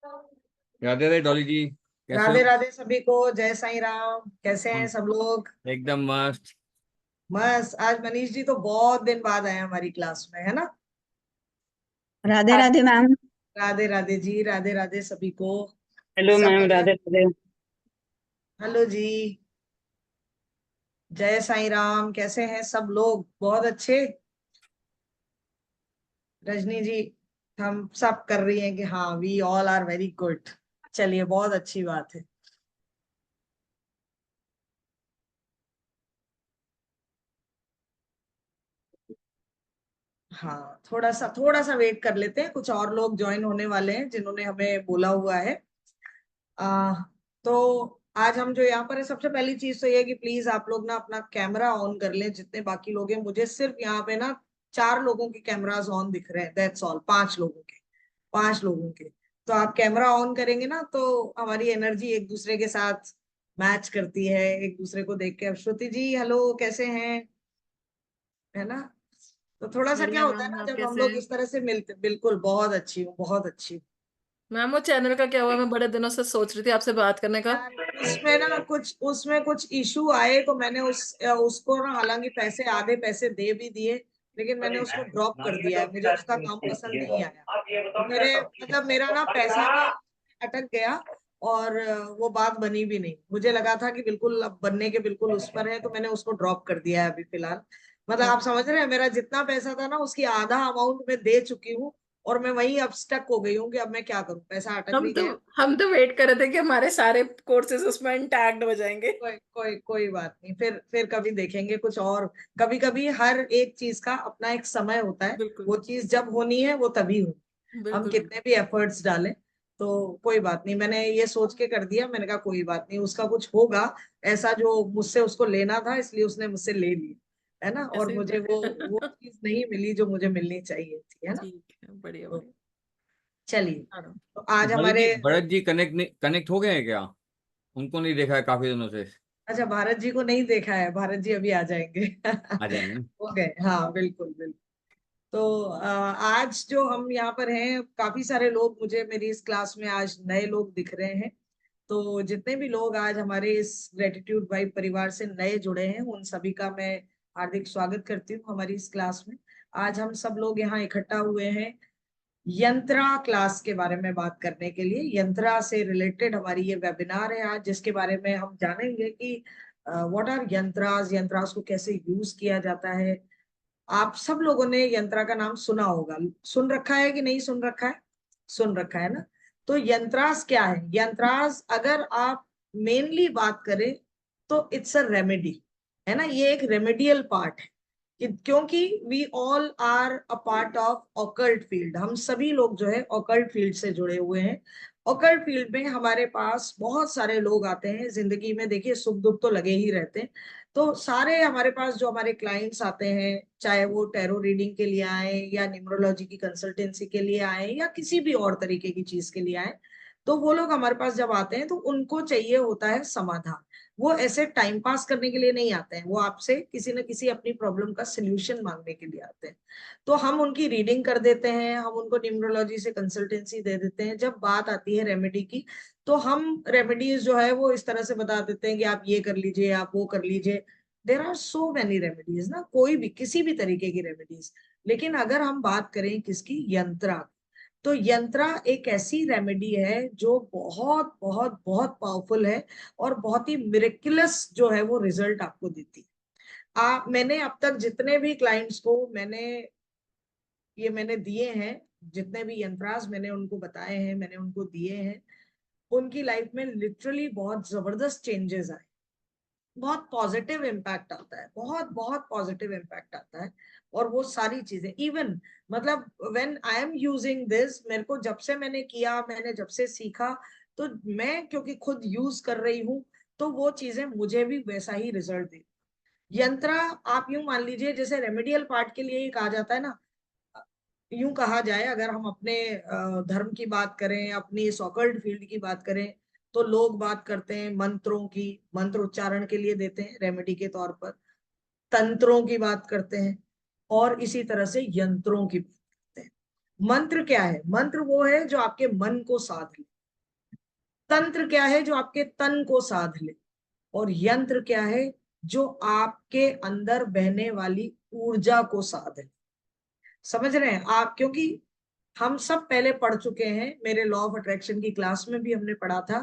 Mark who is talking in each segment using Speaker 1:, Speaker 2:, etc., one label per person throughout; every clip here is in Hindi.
Speaker 1: राधे राधे डॉली जी। कैसे हो?
Speaker 2: राधे राधे सभी को। जय साईं राम। कैसे हैं
Speaker 1: हम
Speaker 2: सब लोग?
Speaker 1: एकदम मस्त।
Speaker 2: बस आज मनीष जी तो बहुत दिन बाद आए हमारी क्लास में, है ना?
Speaker 3: राधे राधे मैम।
Speaker 2: राधे राधे जी, राधे राधे सभी को।
Speaker 3: हेलो
Speaker 2: सब
Speaker 3: मैम,
Speaker 2: बढ़िया।
Speaker 3: राधे राधे।
Speaker 2: हेलो जी। जय साईं राम। कैसे हैं सब लोग? बहुत अच्छे। रजनी जी हम सब कर रही हैं कि हाँ, we all are very good. चलिए, बहुत अच्छी बात है। हाँ, थोड़ा सा वेट कर लेते हैं, कुछ और लोग ज्वाइन होने वाले हैं जिन्होंने हमें बोला हुआ है। आ, तो आज हम जो यहाँ पर है, सबसे पहली चीज तो ये है कि प्लीज आप लोग ना अपना कैमरा ऑन कर लें, जितने बाकी लोग हैं। मुझे सिर्फ यहाँ पे ना 4 लोगों के कैमरास ऑन दिख रहे हैं, दैट्स ऑल। 5 लोगों के, 5 लोगों के। तो आप कैमरा ऑन करेंगे ना तो हमारी एनर्जी एक दूसरे के साथ मैच करती है, एक दूसरे को देख के। अब श्रुति जी, हेलो, कैसे हैं? है ना? तो थोड़ा सा क्या
Speaker 4: बढ़िया
Speaker 2: होता है
Speaker 4: मैम,
Speaker 2: ना,
Speaker 4: आप
Speaker 2: जब हम
Speaker 4: कैसे
Speaker 2: लोग
Speaker 4: हैं?
Speaker 2: इस तरह से मिलते, बिल्कुल बहुत अच्छी हूँ, बहुत अच्छी हूँ।
Speaker 4: मैम वो चैनल का क्या हुआ? मैं बड़े दिनों से सोच रही थी आपसे बात करने का।
Speaker 2: यार, उसमें कुछ इशू आए तो मैंने उसको ना, हालांकि पैसे, आधे पैसे दे भी दिए, लेकिन मैंने उसको ड्रॉप कर दिया है। मुझे उसका काम पसंद नहीं आया। तो मेरा ना पैसा भी अटक गया, और वो बात बनी भी नहीं। मुझे लगा था कि बिल्कुल अब बनने के बिल्कुल उस पर है, तो मैंने उसको ड्रॉप कर दिया है अभी फिलहाल। मतलब आप समझ रहे हैं, मेरा जितना पैसा था ना, उसकी आधा अमाउंट मैं दे चुकी हूँ। और मैं वहीं अब स्टक हो गई हूँ कि अब मैं क्या करूँ, पैसा अटक
Speaker 4: हम
Speaker 2: भी
Speaker 4: तो
Speaker 2: गया।
Speaker 4: हम तो वेट कर रहे थे कि हमारे सारे कोर्सेज उसमें इंटैक्ट हो जाएंगे।
Speaker 2: कोई कोई कोई बात नहीं, फिर कभी देखेंगे कुछ और। कभी कभी हर एक चीज का अपना एक समय होता है।
Speaker 4: बिल्कुल
Speaker 2: वो चीज जब होनी है वो तभी होनी है, हम
Speaker 4: बिल्कुल
Speaker 2: कितने
Speaker 4: बिल्कुल।
Speaker 2: भी एफर्ट्स डालें। तो कोई बात नहीं, मैंने ये सोच के कर दिया। मैंने कहा कोई बात नहीं, उसका कुछ होगा ऐसा जो मुझसे उसको लेना था, इसलिए उसने मुझसे ले लिया, है ना? और
Speaker 4: ऐसे
Speaker 2: मुझे वो चीज नहीं मिली जो मुझे मिलनी चाहिए थी, है ना?
Speaker 4: ठीक है, बढ़िया
Speaker 2: तो
Speaker 4: बढ़िया।
Speaker 2: चलिए।
Speaker 4: हाँ।
Speaker 2: तो आज हमारे,
Speaker 1: भरत जी कनेक्ट हो गए हैं क्या? उनको नहीं देखा है काफी दिनों से।
Speaker 2: अच्छा, भारत जी को नहीं देखा है? भारत जी अभी आ जाएंगे।
Speaker 1: आ जाएंगे ना?
Speaker 2: हो गए, हाँ बिल्कुल बिल्कुल। तो आज जो हम यहाँ पर हैं, काफी सारे लोग, मुझे मेरी इस क्लास में आज नए लोग दिख रहे हैं। तो जितने भी लोग आज हमारे इस ग्रेटिट्यूड वाइब परिवार से नए जुड़े हैं, उन सभी का मैं हार्दिक स्वागत करती हूँ हमारी इस क्लास में। आज हम सब लोग यहाँ इकट्ठा हुए हैं यंत्रा क्लास के बारे में बात करने के लिए। यंत्रा से रिलेटेड हमारी ये वेबिनार है आज, जिसके बारे में हम जानेंगे कि व्हाट आर यंत्रास, यंत्रास को कैसे यूज किया जाता है। आप सब लोगों ने यंत्रा का नाम सुना होगा, सुन रखा है कि नहीं सुन रखा है? सुन रखा है ना? तो यंत्रास क्या है? यंत्रास अगर आप मेनली बात करें तो इट्स अ रेमेडी, है ना? ये एक रेमेडियल पार्ट है। क्योंकि we all are a part of occult field. हम सभी लोग जो है ऑकल्ट फील्ड से जुड़े हुए हैं। ऑकल्ट फील्ड में हमारे पास बहुत सारे लोग आते हैं जिंदगी में। देखिए, सुख दुख तो लगे ही रहते हैं। तो सारे हमारे पास जो हमारे क्लाइंट्स आते हैं, चाहे वो टैरो रीडिंग के लिए आए, या न्यूमरोलॉजी की कंसल्टेंसी के लिए आए, या किसी भी और तरीके की चीज के लिए आए, तो वो लोग हमारे पास जब आते हैं तो उनको चाहिए होता है समाधान। वो ऐसे टाइम पास करने के लिए नहीं आते हैं, वो आपसे किसी न किसी अपनी प्रॉब्लम का सोल्यूशन मांगने के लिए आते हैं। तो हम उनकी रीडिंग कर देते हैं, हम उनको न्यूमरोलॉजी से कंसल्टेंसी दे देते हैं। जब बात आती है रेमेडी की, तो हम रेमेडीज जो है वो इस तरह से बता देते हैं कि आप ये कर लीजिए, आप वो कर लीजिए। There are so many remedies ना, कोई भी किसी भी तरीके की रेमेडीज। लेकिन अगर हम बात करें किसकी, यंत्रा, तो यंत्रा एक ऐसी रेमेडी है जो बहुत बहुत बहुत पावरफुल है, और बहुत ही मिरेकुलस जो है वो रिजल्ट आपको देती है। मैंने अब तक जितने भी क्लाइंट्स को मैंने दिए हैं, जितने भी यंत्रास मैंने उनको बताए हैं, मैंने उनको दिए हैं, उनकी लाइफ में लिटरली बहुत जबरदस्त चेंजेस आए। बहुत पॉजिटिव इम्पैक्ट आता है, बहुत बहुत पॉजिटिव इम्पैक्ट आता है। और वो सारी चीजें इवन, मतलब when I am using this, मेरे को जब से मैंने किया, मैंने जब से सीखा, तो मैं क्योंकि खुद यूज कर रही हूँ, तो वो चीजें मुझे भी वैसा ही रिजल्ट दी। यंत्रा, आप यूं मान लीजिए, जैसे रेमेडियल पार्ट के लिए ही कहा जाता है ना, यूं कहा जाए, अगर हम अपने धर्म की बात करें, अपनी सॉकल्ड फील्ड की बात करें, तो लोग बात करते हैं मंत्रों की, मंत्र उच्चारण के लिए देते हैं रेमेडी के तौर पर। तंत्रों की बात करते हैं, और इसी तरह से यंत्रों की बात करते हैं। मंत्र क्या है? मंत्र वो है जो आपके मन को साध ले। तंत्र क्या है? जो आपके तन को साध ले। और यंत्र क्या है? जो आपके अंदर बहने वाली ऊर्जा को साध ले। समझ रहे हैं आप? क्योंकि हम सब पहले पढ़ चुके हैं, मेरे लॉ ऑफ अट्रैक्शन की क्लास में भी हमने पढ़ा था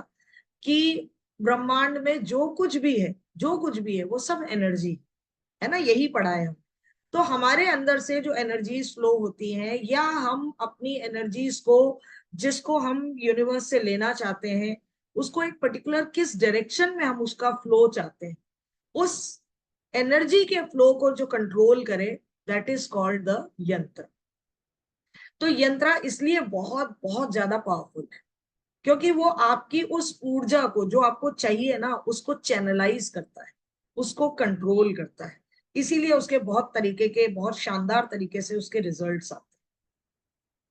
Speaker 2: कि ब्रह्मांड में जो कुछ भी है, जो कुछ भी है, वो सब एनर्जी है ना, यही पढ़ा है हम। तो हमारे अंदर से जो एनर्जीज फ्लो होती हैं, या हम अपनी एनर्जीज को, जिसको हम यूनिवर्स से लेना चाहते हैं, उसको एक पर्टिकुलर किस डायरेक्शन में हम उसका फ्लो चाहते हैं, उस एनर्जी के फ्लो को जो कंट्रोल करे, दैट इज कॉल्ड द यंत्र। तो यंत्र इसलिए बहुत बहुत ज्यादा पावरफुल है, क्योंकि वो आपकी उस ऊर्जा को, जो आपको चाहिए ना, उसको चैनलाइज करता है, उसको कंट्रोल करता है। इसीलिए उसके बहुत तरीके के, बहुत शानदार तरीके से उसके रिजल्ट्स आते हैं।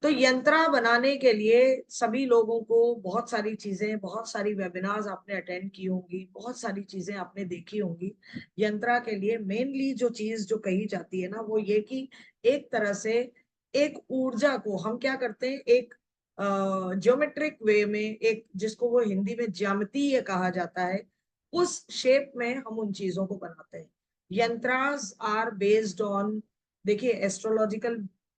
Speaker 2: तो यंत्रा बनाने के लिए सभी लोगों को बहुत सारी चीजें, बहुत सारी वेबिनार्स आपने अटेंड की होंगी, बहुत सारी चीजें आपने देखी होंगी। यंत्रा के लिए मेनली जो चीज जो कही जाती है ना, वो ये कि एक तरह से एक ऊर्जा को हम क्या करते हैं, एक ज्योमेट्रिक वे में, एक जिसको वो हिंदी में ज्यामितीय कहा जाता है, उस शेप में हम उन चीजों को बनाते हैं। यंत्रास आर बेस्ड ऑन, देखिए एस्ट्रोलॉजिकल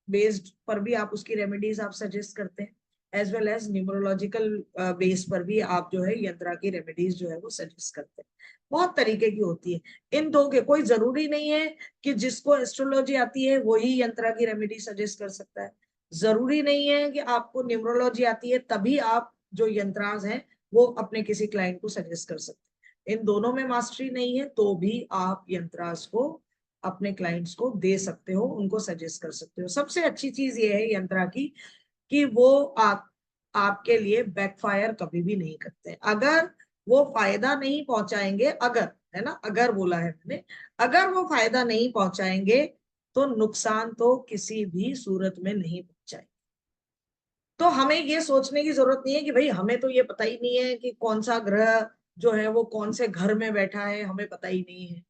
Speaker 2: बेस्ड पर भी आप उसकी रेमेडीज आप सजेस्ट करते हैं, as well as numerological base पर भी आप जो है यंत्रा की रेमेडीज जो है वो सजेस्ट करते हैं। बहुत तरीके की होती है इन दो के, कोई जरूरी नहीं है कि जिसको एस्ट्रोलॉजी आती है वही यंत्रा की रेमेडी सजेस्ट कर सकता है। जरूरी नहीं है कि आपको न्यूमरोलॉजी आती है तभी आप जो यंत्रास हैं वो अपने किसी क्लाइंट को सजेस्ट कर सकते हैं। इन दोनों में मास्टरी नहीं है तो भी आप यंत्रास को अपने क्लाइंट्स को दे सकते हो, उनको सजेस्ट कर सकते हो। सबसे अच्छी चीज ये है यंत्रा की कि वो आपके लिए बैकफायर कभी भी नहीं करते। अगर वो फायदा नहीं पहुंचाएंगे, अगर, है ना, अगर बोला है मैंने, अगर वो फायदा नहीं पहुंचाएंगे तो नुकसान तो किसी भी सूरत में नहीं पहुंचाएंगे। तो हमें ये सोचने की जरूरत नहीं है कि भाई हमें तो ये पता ही नहीं है कि कौन सा ग्रह जो है वो कौन से घर में बैठा है, हमें पता ही नहीं है,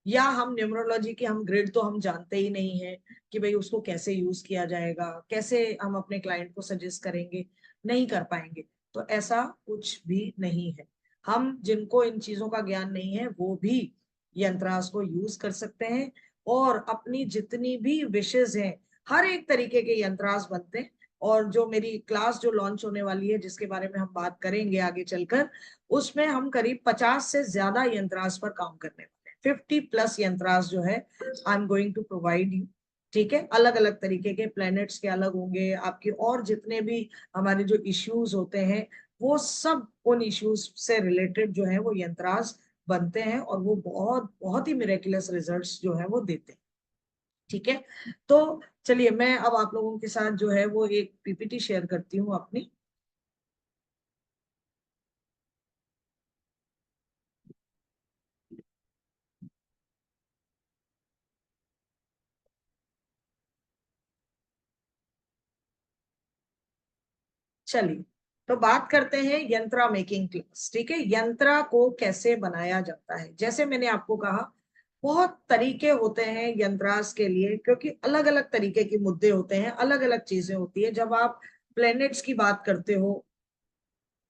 Speaker 2: या हम न्यूमरोलॉजी की हम ग्रिड तो हम जानते ही नहीं है कि भाई उसको कैसे यूज किया जाएगा, कैसे हम अपने क्लाइंट को सजेस्ट करेंगे, नहीं कर पाएंगे। तो ऐसा कुछ भी नहीं है। हम जिनको इन चीजों का ज्ञान नहीं है वो भी यंत्रास को यूज कर सकते हैं, और अपनी जितनी भी विशेष हैं, हर एक तरीके के यंत्रास बनते हैं। और जो मेरी क्लास जो लॉन्च होने वाली है, जिसके बारे में हम बात करेंगे आगे चलकर, उसमें हम करीब 50 से ज्यादा यंत्रास पर काम करने वाले हैं। 50+ यंत्रास जो है I am going to provide you. ठीक है, अलग अलग तरीके के प्लैनेट्स के अलग होंगे आपके, और जितने भी हमारे जो इश्यूज होते हैं वो सब उन इश्यूज से रिलेटेड जो है वो यंत्रास बनते हैं, और वो बहुत बहुत ही मिरेकुलस रिजल्ट्स जो है वो देते हैं। ठीक है, तो चलिए मैं अब आप लोगों के साथ जो है वो एक पीपीटी शेयर करती हूँ अपनी। चलिए, तो बात करते हैं यंत्रा मेकिंग क्लास। ठीक है, यंत्रा को कैसे बनाया जाता है। जैसे मैंने आपको कहा, बहुत तरीके होते हैं यंत्रास के लिए, क्योंकि अलग अलग तरीके के मुद्दे होते हैं, अलग अलग चीजें होती है। जब आप प्लैनेट्स की बात करते हो,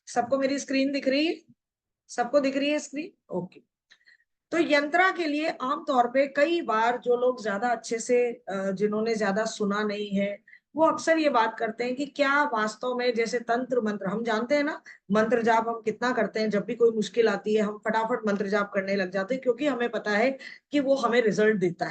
Speaker 2: सबको मेरी स्क्रीन दिख रही है? सबको दिख रही है स्क्रीन? ओके। तो यंत्रा के लिए आमतौर पे कई बार जो लोग ज्यादा अच्छे से जिन्होंने ज्यादा सुना नहीं है, वो अक्सर ये बात करते हैं कि क्या वास्तव में, जैसे तंत्र मंत्र हम जानते हैं ना, मंत्र जाप हम कितना करते हैं, जब भी कोई मुश्किल आती है हम फटाफट मंत्र जाप करने लग जाते हैं, क्योंकि हमें पता है कि वो हमें रिजल्ट देता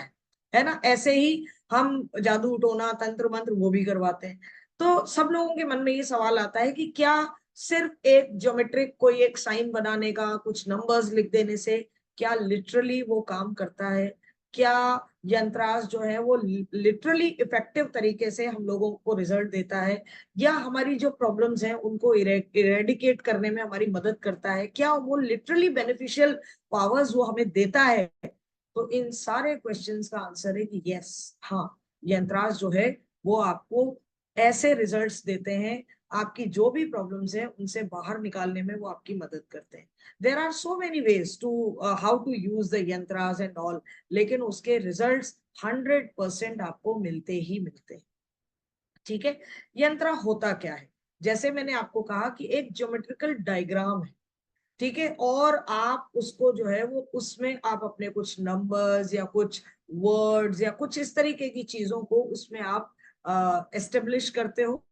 Speaker 2: है ना। ऐसे ही हम जादू टोना तंत्र मंत्र वो भी करवाते हैं। तो सब लोगों के मन में ये सवाल आता है कि क्या सिर्फ एक ज्योमेट्रिक कोई एक साइन बनाने का, कुछ नंबर्स लिख देने से क्या लिटरली वो काम करता है? क्या यंत्रास जो है वो लिटरली इफेक्टिव तरीके से हम लोगों को रिजल्ट देता है, या हमारी जो प्रॉब्लम्स हैं उनको इरेडिकेट करने में हमारी मदद करता है? क्या वो लिटरली बेनिफिशियल पावर्स वो हमें देता है? तो इन सारे क्वेश्चंस का आंसर है कि यस, हाँ, यंत्रास जो है वो आपको ऐसे रिजल्ट्स देते हैं, आपकी जो भी प्रॉब्लम्स हैं उनसे बाहर निकालने में वो आपकी मदद करते हैं। There are so many ways to how to use the yantras and all, लेकिन उसके रिजल्ट्स 100% आपको मिलते ही मिलते हैं। ठीक है, यंत्र होता क्या है? जैसे मैंने आपको कहा कि एक ज्योमेट्रिकल डायग्राम है, ठीक है, और आप उसको जो है वो उसमें आप अपने कुछ नंबर्स या कुछ वर्ड्स या कुछ इस तरीके की चीजों को उसमें आप एस्टेब्लिश करते हो,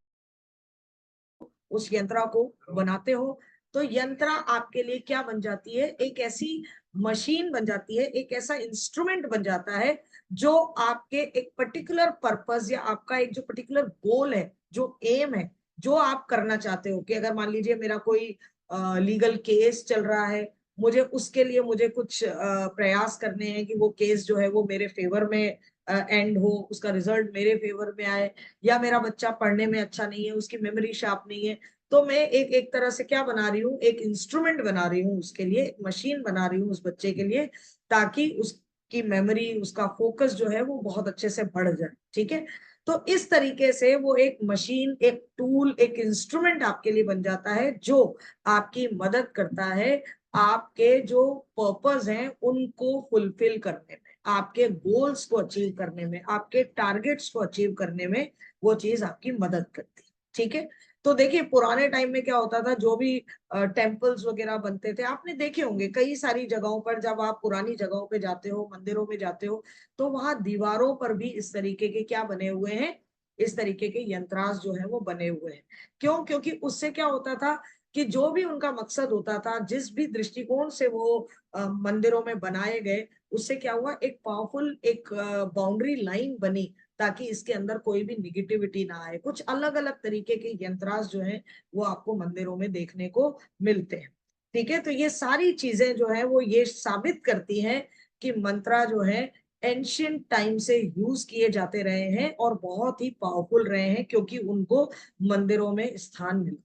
Speaker 2: उस यंत्रा को बनाते हो, तो यंत्रा आपके लिए क्या बन जाती है, एक ऐसी मशीन बन जाती है, एक ऐसा इंस्ट्रूमेंट बन जाता है जो आपके एक पर्टिकुलर पर्पस या आपका एक जो पर्टिकुलर गोल है, जो एम है, जो आप करना चाहते हो, कि अगर मान लीजिए मेरा कोई लीगल केस चल रहा है, मुझे उसके लिए मुझे कुछ प्रयास करने हैं कि वो केस जो है वो मेरे फेवर में एंड हो, उसका रिजल्ट मेरे फेवर में आए, या मेरा बच्चा पढ़ने में अच्छा नहीं है, उसकी मेमोरी शार्प नहीं है, तो मैं एक एक तरह से क्या बना रही हूँ, एक इंस्ट्रूमेंट बना रही हूँ उसके लिए, एक मशीन बना रही हूँ उस बच्चे के लिए, ताकि उसकी मेमोरी, उसका फोकस जो है वो बहुत अच्छे से बढ़ जाए, ठीक है। तो इस तरीके से वो एक मशीन, एक टूल, एक इंस्ट्रूमेंट आपके लिए बन जाता है, जो आपकी मदद करता है आपके जो पर्पस हैं उनको फुलफिल करने में, आपके गोल्स को अचीव करने में, आपके टारगेट्स को अचीव करने में वो चीज आपकी मदद करती है, ठीक है। तो देखिए पुराने टाइम में क्या होता था, जो भी टेम्पल्स वगैरह बनते थे, आपने देखे होंगे कई सारी जगहों पर, जब आप पुरानी जगहों पे जाते हो, मंदिरों में जाते हो, तो वहां दीवारों पर भी इस तरीके के क्या बने हुए हैं, इस तरीके के यंत्रास जो है वो बने हुए हैं। क्यों? क्योंकि उससे क्या होता था कि जो भी उनका मकसद होता था, जिस भी दृष्टिकोण से वो मंदिरों में बनाए गए, उससे क्या हुआ, एक पावरफुल एक बाउंड्री लाइन बनी, ताकि इसके अंदर कोई भी निगेटिविटी ना आए। कुछ अलग अलग तरीके के यंत्रास जो हैं वो आपको मंदिरों में देखने को मिलते हैं, ठीक है। तो ये सारी चीजें जो है वो ये साबित करती हैं कि मंत्रा जो है एंशियंट टाइम से यूज किए जाते रहे हैं और बहुत ही पावरफुल रहे हैं, क्योंकि उनको मंदिरों में स्थान मिला,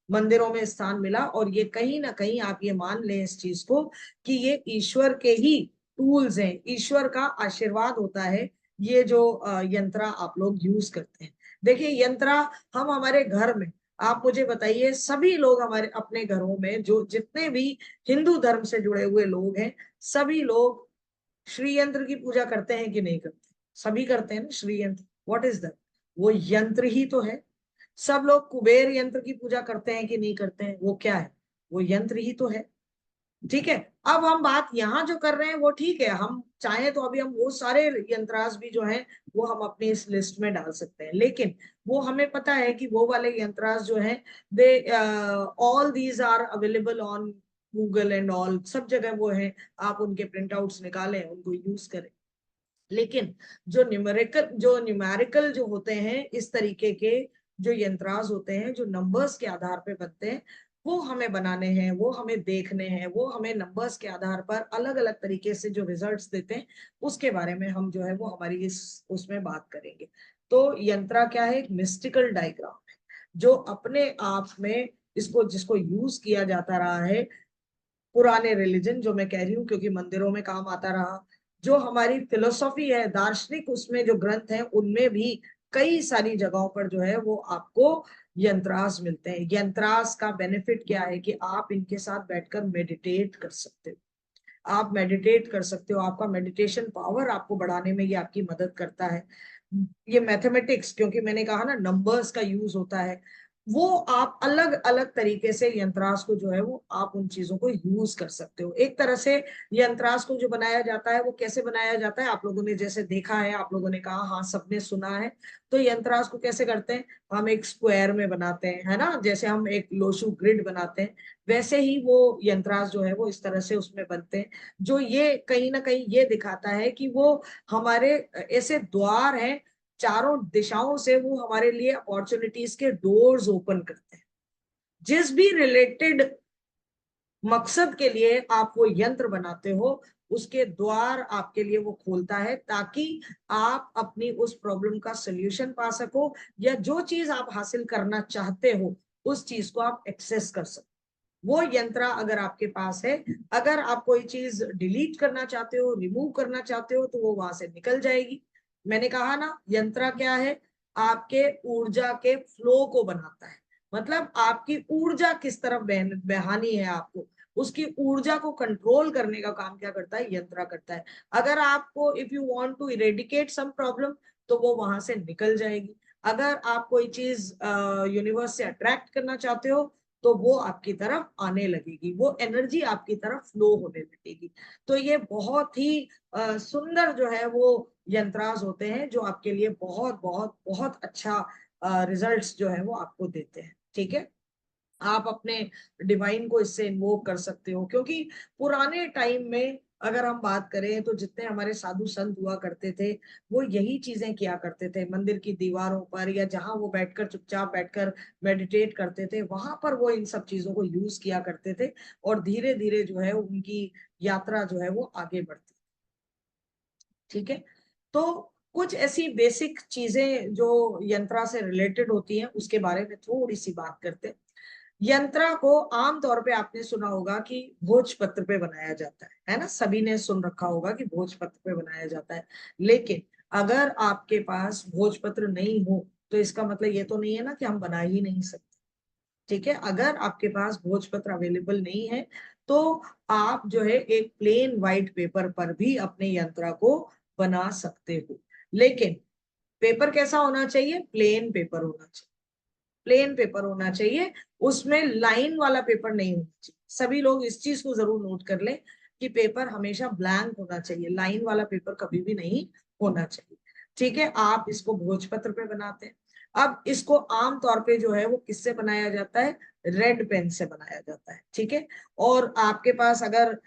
Speaker 2: मंदिरों में स्थान मिला। और ये कहीं ना कहीं आप ये मान लें इस चीज को कि ये ईश्वर के ही टूल्स हैं, ईश्वर का आशीर्वाद होता है ये जो यंत्रा आप लोग यूज करते हैं। देखिए यंत्रा हम हमारे घर में, आप मुझे बताइए, सभी लोग हमारे अपने घरों में, जो जितने भी हिंदू धर्म से जुड़े हुए लोग हैं, सभी लोग श्री यंत्र की पूजा करते हैं कि नहीं करते? सभी करते हैं ना श्री यंत्र। What is that? वो यंत्र ही तो है। सब लोग कुबेर यंत्र की पूजा करते हैं कि नहीं करते हैं? वो क्या है? वो यंत्र ही तो है, ठीक है। अब हम बात यहाँ जो कर रहे हैं वो ठीक है, हम चाहें तो अभी हम वो सारे यंत्रास भी जो हैं वो हम अपनी इस लिस्ट में डाल सकते हैं, लेकिन वो हमें पता है कि वो वाले यंत्रास जो हैं, they all these are available on Google and all, सब जगह वो है, आप उनके प्रिंट आउट्स निकालें, उनको यूज करें। लेकिन जो न्यूमेरिकल जो होते हैं, इस तरीके के जो यंत्रास होते हैं, जो नंबर्स के आधार पे बनते हैं, वो हमें बनाने हैं, वो हमें देखने हैं, वो हमें नंबर्स के आधार पर अलग अलग तरीके से जो रिजल्ट्स देते हैं, उसके बारे में हम जो है वो हमारी इस उसमें बात करेंगे। तो यंत्रा क्या है? एक मिस्टिकल डायग्राम है, जो अपने आप में इसको जिसको यूज किया जाता रहा है पुराने रिलीजन, जो मैं कह रही हूँ क्योंकि मंदिरों में काम आता रहा, जो हमारी फिलोसॉफी है, दार्शनिक उसमें जो ग्रंथ हैं, उनमें भी कई सारी जगहों पर जो है वो आपको यंत्रास मिलते हैं। यंत्रास का बेनिफिट क्या है कि आप इनके साथ बैठकर मेडिटेट कर सकते हो, आप मेडिटेट कर सकते हो, आपका मेडिटेशन पावर आपको बढ़ाने में ये आपकी मदद करता है। ये मैथमेटिक्स, क्योंकि मैंने कहा ना नंबर्स का यूज होता है, वो आप अलग अलग तरीके से यंत्रास को जो है वो आप उन चीजों को यूज कर सकते हो। एक तरह से यंत्रास को जो बनाया जाता है वो कैसे बनाया जाता है, आप लोगों ने जैसे देखा है, आप लोगों ने कहा हाँ सबने सुना है, तो यंत्रास को कैसे करते हैं, हम एक स्क्वायर में बनाते हैं, है ना, जैसे हम एक लोशु ग्रिड बनाते हैं, वैसे ही वो यंत्रास जो है वो इस तरह से उसमें बनते हैं, जो ये कहीं ना कहीं ये दिखाता है कि वो हमारे ऐसे द्वार हैं, चारों दिशाओं से वो हमारे लिए अपॉर्चुनिटीज के डोर्स ओपन करते हैं। जिस भी रिलेटेड मकसद के लिए आप वो यंत्र बनाते हो, उसके द्वार आपके लिए वो खोलता है, ताकि आप अपनी उस प्रॉब्लम का सोल्यूशन पा सको, या जो चीज आप हासिल करना चाहते हो उस चीज को आप एक्सेस कर सको। वो यंत्र अगर आपके पास है, अगर आप कोई चीज डिलीट करना चाहते हो, रिमूव करना चाहते हो, तो वो वहां से निकल जाएगी। मैंने कहा ना यंत्र क्या है, आपके ऊर्जा के फ्लो को बनाता है, मतलब आपकी ऊर्जा किस तरफ बहानी है आपको, उसकी ऊर्जा को कंट्रोल करने का काम क्या करता है, यंत्र करता है। अगर आपको if you want to eradicate some problem, तो वो वहां से निकल जाएगी। अगर आप कोई चीज यूनिवर्स से अट्रैक्ट करना चाहते हो तो वो आपकी तरफ आने लगेगी, वो एनर्जी आपकी तरफ फ्लो होने लगेगी। तो ये बहुत ही सुंदर जो है वो यंत्रास होते हैं जो आपके लिए बहुत बहुत बहुत अच्छा रिजल्ट्स जो है वो आपको देते हैं। ठीक है, आप अपने डिवाइन को इससे इन्वोक कर सकते हो, क्योंकि पुराने टाइम में अगर हम बात करें तो जितने हमारे साधु संत हुआ करते थे वो यही चीजें किया करते थे। मंदिर की दीवारों पर या जहां वो बैठकर चुपचाप बैठकर मेडिटेट करते थे वहां पर वो इन सब चीजों को यूज किया करते थे और धीरे धीरे जो है उनकी यात्रा जो है वो आगे बढ़ती। ठीक है, तो कुछ ऐसी बेसिक चीजें जो यंत्रा से रिलेटेड होती हैं उसके बारे में थोड़ी सी बात करते हैं। यंत्रा को आमतौर पे आपने सुना होगा कि भोजपत्र पे बनाया जाता है ना, सभी ने सुन रखा होगा कि भोजपत्र पे बनाया जाता है। लेकिन अगर आपके पास भोजपत्र नहीं हो तो इसका मतलब ये तो नहीं है ना कि हम बना ही नहीं सकते। ठीक है, अगर आपके पास भोजपत्र अवेलेबल नहीं है तो आप जो है एक प्लेन व्हाइट पेपर पर भी अपने यंत्रा को बना सकते हो। लेकिन पेपर कैसा होना चाहिए? प्लेन पेपर होना चाहिए, प्लेन पेपर होना चाहिए, उसमें लाइन वाला पेपर नहीं होना चाहिए। सभी लोग इस चीज को जरूर नोट कर लें कि पेपर हमेशा ब्लैंक होना चाहिए, लाइन वाला पेपर कभी भी नहीं होना चाहिए। ठीक है, आप इसको भोजपत्र पे बनाते हैं। अब इसको आम तौर पे जो है वो किससे बनाया जाता है? रेड पेन से बनाया जाता है। ठीक है, और आपके पास अगर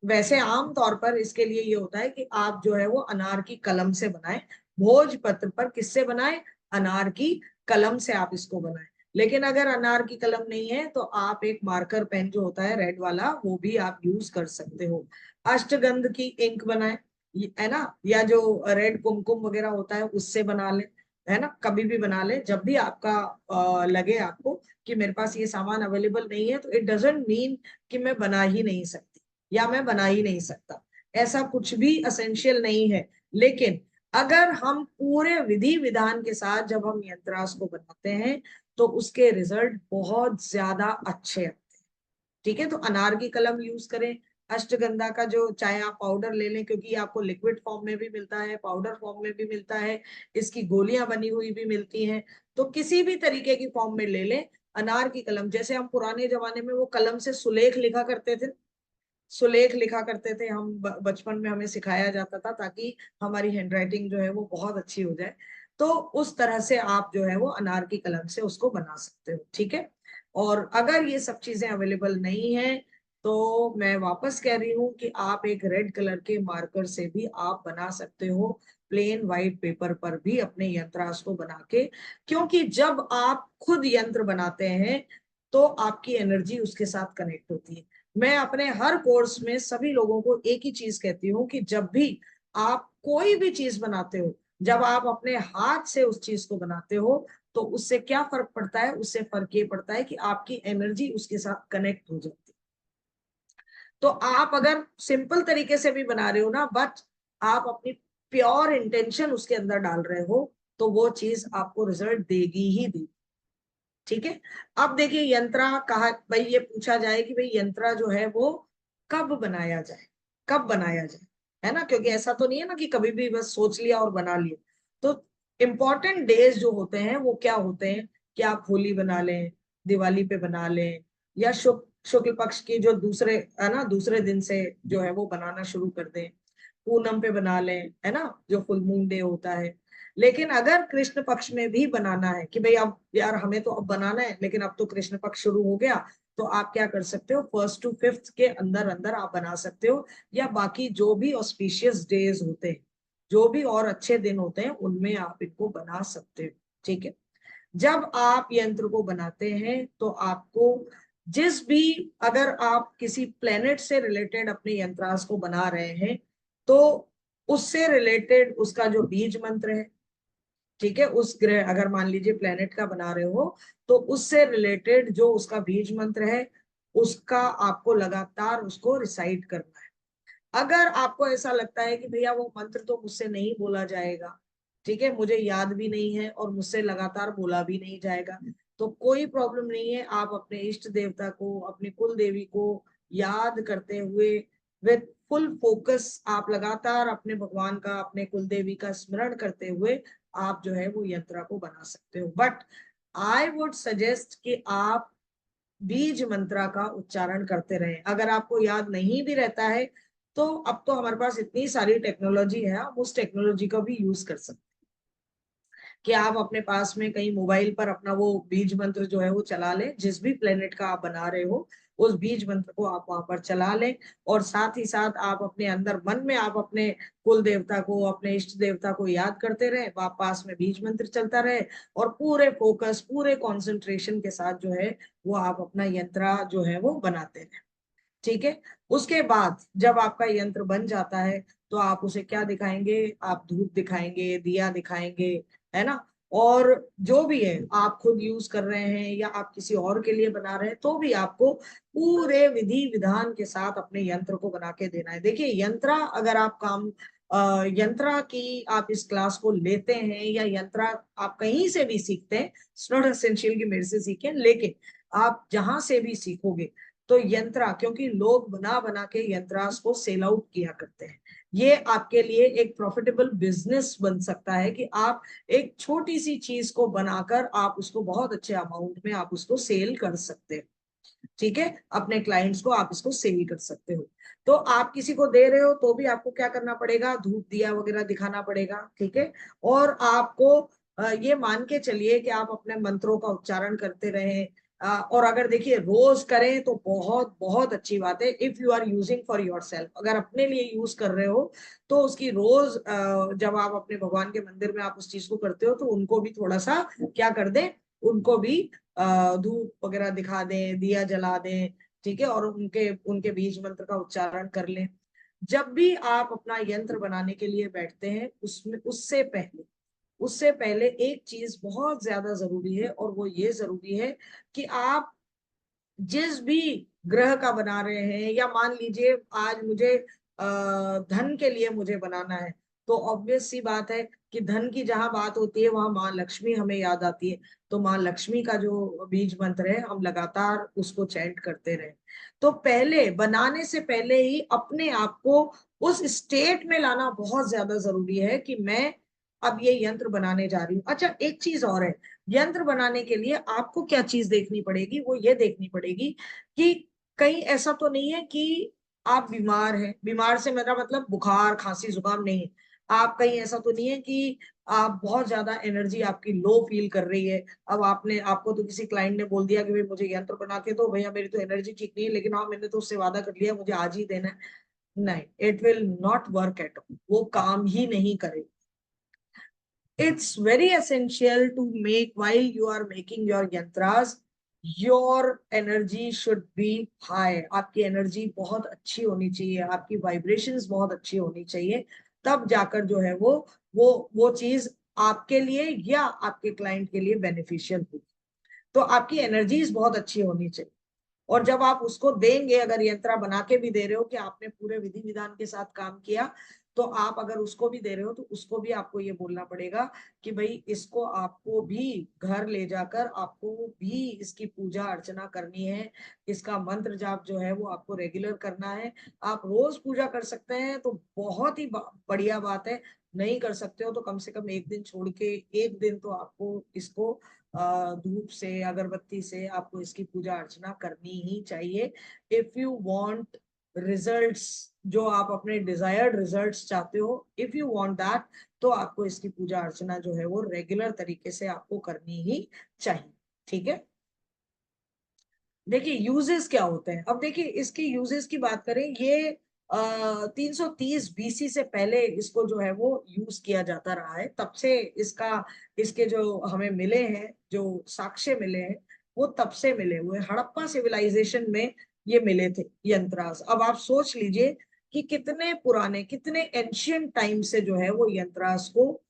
Speaker 2: वैसे आम तौर पर इसके लिए ये होता है कि आप जो है वो अनार की कलम से बनाएं। भोजपत्र पर किससे बनाएं? अनार की कलम से आप इसको बनाएं। लेकिन अगर अनार की कलम नहीं है तो आप एक मार्कर पेन जो होता है रेड वाला वो भी आप यूज कर सकते हो। अष्टगंध की इंक बनाएं, है ना, या जो रेड कुमकुम वगैरह होता है उससे बना ले, है ना, कभी भी बना ले। जब भी आपका लगे आपको कि मेरे पास ये सामान अवेलेबल नहीं है तो इट डजंट मीन कि मैं बना ही नहीं सकती या मैं बना ही नहीं सकता, ऐसा कुछ भी असेंशियल नहीं है। लेकिन अगर हम पूरे विधि विधान के साथ जब हम यंत्रास को बनाते हैं तो उसके रिजल्ट बहुत ज्यादा अच्छे आते हैं। ठीक है, तो अनार की कलम यूज करें, अष्टगंधा का जो चाहे आप पाउडर ले लें, क्योंकि आपको लिक्विड फॉर्म में भी मिलता है, पाउडर फॉर्म में भी मिलता है, इसकी गोलियां बनी हुई भी मिलती हैं, तो किसी भी तरीके की फॉर्म में ले लें। अनार की कलम, जैसे हम पुराने जमाने में वो कलम से सुलेख लिखा करते थे, सुलेख लिखा करते थे हम, बचपन में हमें सिखाया जाता था ताकि हमारी हैंडराइटिंग जो है वो बहुत अच्छी हो जाए। तो उस तरह से आप जो है वो अनार की कलम से उसको बना सकते हो। ठीक है, और अगर ये सब चीजें अवेलेबल नहीं है तो मैं वापस कह रही हूँ कि आप एक रेड कलर के मार्कर से भी आप बना सकते हो, प्लेन व्हाइट पेपर पर भी अपने यंत्रास को बना के। क्योंकि जब आप खुद यंत्र बनाते हैं तो आपकी एनर्जी उसके साथ कनेक्ट होती है। मैं अपने हर कोर्स में सभी लोगों को एक ही चीज कहती हूँ कि जब भी आप कोई भी चीज बनाते हो, जब आप अपने हाथ से उस चीज को बनाते हो तो उससे क्या फर्क पड़ता है? उससे फर्क ये पड़ता है कि आपकी एनर्जी उसके साथ कनेक्ट हो जाती है। तो आप अगर सिंपल तरीके से भी बना रहे हो ना, बट आप अपनी प्योर इंटेंशन उसके अंदर डाल रहे हो तो वो चीज आपको रिजल्ट देगी ही देगी। ठीक है, अब देखिए यंत्रा कहा, भाई ये पूछा जाए कि भाई यंत्रा जो है वो कब बनाया जाए, कब बनाया जाए, है ना, क्योंकि ऐसा तो नहीं है ना कि कभी भी बस सोच लिया और बना लिया। तो इम्पोर्टेंट डेज जो होते हैं वो क्या होते हैं कि आप होली बना लें, दिवाली पे बना लें, या शुक्ल पक्ष की जो दूसरे, है ना, दूसरे दिन से जो है वो बनाना शुरू कर दें, पूनम पे बना लें, है ना, जो फुल मून डे होता है। लेकिन अगर कृष्ण पक्ष में भी बनाना है कि भाई अब यार हमें तो अब बनाना है लेकिन अब तो कृष्ण पक्ष शुरू हो गया, तो आप क्या कर सकते हो, 1st to 5th के अंदर अंदर आप बना सकते हो, या बाकी जो भी ऑस्पिशियस डेज होते हैं, जो भी और अच्छे दिन होते हैं उनमें आप इनको बना सकते हो। ठीक है, जब आप यंत्र को बनाते हैं तो आपको जिस भी, अगर आप किसी प्लेनेट से रिलेटेड अपने यंत्रांश को बना रहे हैं तो उससे रिलेटेड उसका जो बीज मंत्र है, ठीक है, उस ग्रह, अगर मान लीजिए प्लेनेट का बना रहे हो तो उससे रिलेटेड जो उसका बीज मंत्र है उसका आपको लगातार उसको रिसाइट करना है। अगर आपको ऐसा लगता है कि भैया वो मंत्र तो मुझसे नहीं बोला जाएगा, ठीक है, मुझे याद भी नहीं है और मुझसे लगातार बोला भी नहीं जाएगा, तो कोई प्रॉब्लम नहीं है। आप अपने इष्ट देवता को, अपनी कुल देवी को याद करते हुए विथ फुल फोकस आप लगातार अपने भगवान का, अपने कुल देवी का स्मरण करते हुए आप जो है वो यंत्र को बना सकते हो। बट आई वुड सजेस्ट कि आप बीज मंत्रा का उच्चारण करते रहें। अगर आपको याद नहीं भी रहता है तो अब तो हमारे पास इतनी सारी टेक्नोलॉजी है, आप उस टेक्नोलॉजी का भी यूज कर सकते हैं कि आप अपने पास में कहीं मोबाइल पर अपना वो बीज मंत्र जो है वो चला लें, जिस भी प्लेनेट का आप बना रहे हो उस बीज मंत्र को आप वहां पर चला लें, और साथ ही साथ आप अपने अंदर मन में आप अपने कुल देवता को, अपने इष्ट देवता को याद करते रहे, आप पास में बीज मंत्र चलता रहे, और पूरे फोकस, पूरे कंसंट्रेशन के साथ जो है वो आप अपना यंत्र जो है वो बनाते रहे। ठीक है। उसके बाद जब आपका यंत्र बन जाता है तो आप उसे क्या दिखाएंगे, आप धूप दिखाएंगे, दिया दिखाएंगे, है ना। और जो भी है आप खुद यूज कर रहे हैं या आप किसी और के लिए बना रहे हैं तो भी आपको पूरे विधि विधान के साथ अपने यंत्र को बना के देना है। देखिए यंत्र, अगर आप यंत्र की आप इस क्लास को लेते हैं या यंत्र आप कहीं से भी सीखते हैं, इट्स नॉट एसेंशियल कि मेरे से सीखें, लेकिन आप जहां से भी सीखोगे तो यंत्र, क्योंकि लोग बना बना के यंत्रास को सेल आउट किया करते हैं, ये आपके लिए एक प्रॉफिटेबल बिजनेस बन सकता है कि आप एक छोटी सी चीज को बनाकर आप उसको बहुत अच्छे अमाउंट में आप उसको सेल कर सकते हैं। ठीक है, अपने क्लाइंट्स को आप इसको सेल कर सकते हो। तो आप किसी को दे रहे हो तो भी आपको क्या करना पड़ेगा, धूप दिया वगैरह दिखाना पड़ेगा। ठीक है, और आपको ये मान के चलिए कि आप अपने मंत्रों का उच्चारण करते रहें, और अगर देखिए रोज करें तो बहुत बहुत अच्छी बात है। If you are using for your self, अगर अपने लिए यूज कर रहे हो तो उसकी रोज जब आप अपने भगवान के मंदिर में आप उस चीज को करते हो तो उनको भी थोड़ा सा क्या कर दें, उनको भी धूप वगैरह दिखा दें, दिया जला दें। ठीक है, और उनके उनके बीज मंत्र का उच्चारण कर लें। जब भी आप अपना यंत्र बनाने के लिए बैठते हैं उसमें उससे पहले एक चीज बहुत ज्यादा जरूरी है, और वो ये जरूरी है कि आप जिस भी ग्रह का बना रहे हैं, या मान लीजिए आज मुझे धन के लिए मुझे बनाना है, तो ऑब्वियस सी बात है कि धन की जहां बात होती है वहां माँ लक्ष्मी हमें याद आती है। तो माँ लक्ष्मी का जो बीज मंत्र है हम लगातार उसको चैंट करते रहे। तो पहले बनाने से पहले ही अपने आप को उस स्टेट में लाना बहुत ज्यादा जरूरी है कि मैं अब ये यंत्र बनाने जा रही हूँ। अच्छा, एक चीज और है, यंत्र बनाने के लिए आपको क्या चीज देखनी पड़ेगी, वो ये देखनी पड़ेगी कि कहीं ऐसा तो नहीं है कि आप बीमार हैं। बीमार से मेरा मतलब बुखार खांसी जुकाम नहीं है। आप कहीं ऐसा तो नहीं है कि आप बहुत ज्यादा एनर्जी आपकी लो फील कर रही है। अब आपको तो किसी क्लाइंट ने बोल दिया कि भाई मुझे यंत्र बना के दो, भैया मेरी तो एनर्जी ठीक नहीं है, लेकिन हाँ मैंने तो उससे वादा कर लिया मुझे आज ही देना है। नहीं, it will not work at all, वो काम ही नहीं करेगा। It's very essential to make, while you are making your yantras, your energy should be high. आपकी एनर्जी बहुत अच्छी होनी चाहिए, आपकी वाइब्रेशंस बहुत अच्छी होनी चाहिए, तब जाकर जो है वो चीज आपके लिए या आपके क्लाइंट के लिए बेनिफिशियल होगी। तो आपकी एनर्जीज बहुत अच्छी होनी चाहिए। और जब आप उसको देंगे, अगर यंत्र बना के भी दे रहे हो कि आपने पूरे विधि विधान के साथ काम किया, तो आप अगर उसको भी दे रहे हो तो उसको भी आपको ये बोलना पड़ेगा कि भाई इसको आपको भी घर ले जाकर आपको भी इसकी पूजा अर्चना करनी है, इसका मंत्र जाप जो है वो आपको रेगुलर करना है। आप रोज पूजा कर सकते हैं तो बहुत ही बढ़िया बात है, नहीं कर सकते हो तो कम से कम एक दिन छोड़ के एक दिन तो आपको इसको धूप से, अगरबत्ती से आपको इसकी पूजा अर्चना करनी ही चाहिए। इफ यू वांट रिजल्ट्स, जो आप अपने डिजायर्ड रिजल्ट्स चाहते हो, इफ यू वांट दैट, तो आपको इसकी पूजा अर्चना जो है वो रेगुलर तरीके से आपको करनी ही चाहिए। ठीक है, देखिए यूजेस क्या होते हैं। अब देखिए इसकी यूजेस की बात करें, ये 330 बीसी से पहले इसको जो है वो यूज किया जाता रहा है। तब से इसके जो हमें मिले हैं, जो साक्ष्य मिले हैं, वो तब से मिले हुए। हड़प्पा सिविलाइजेशन में ये मिले थे यंत्रास। अब आप सोच लीजिए कि कितने पुराने, कितने एंशियंट टाइम से जो है वो यंत्रास को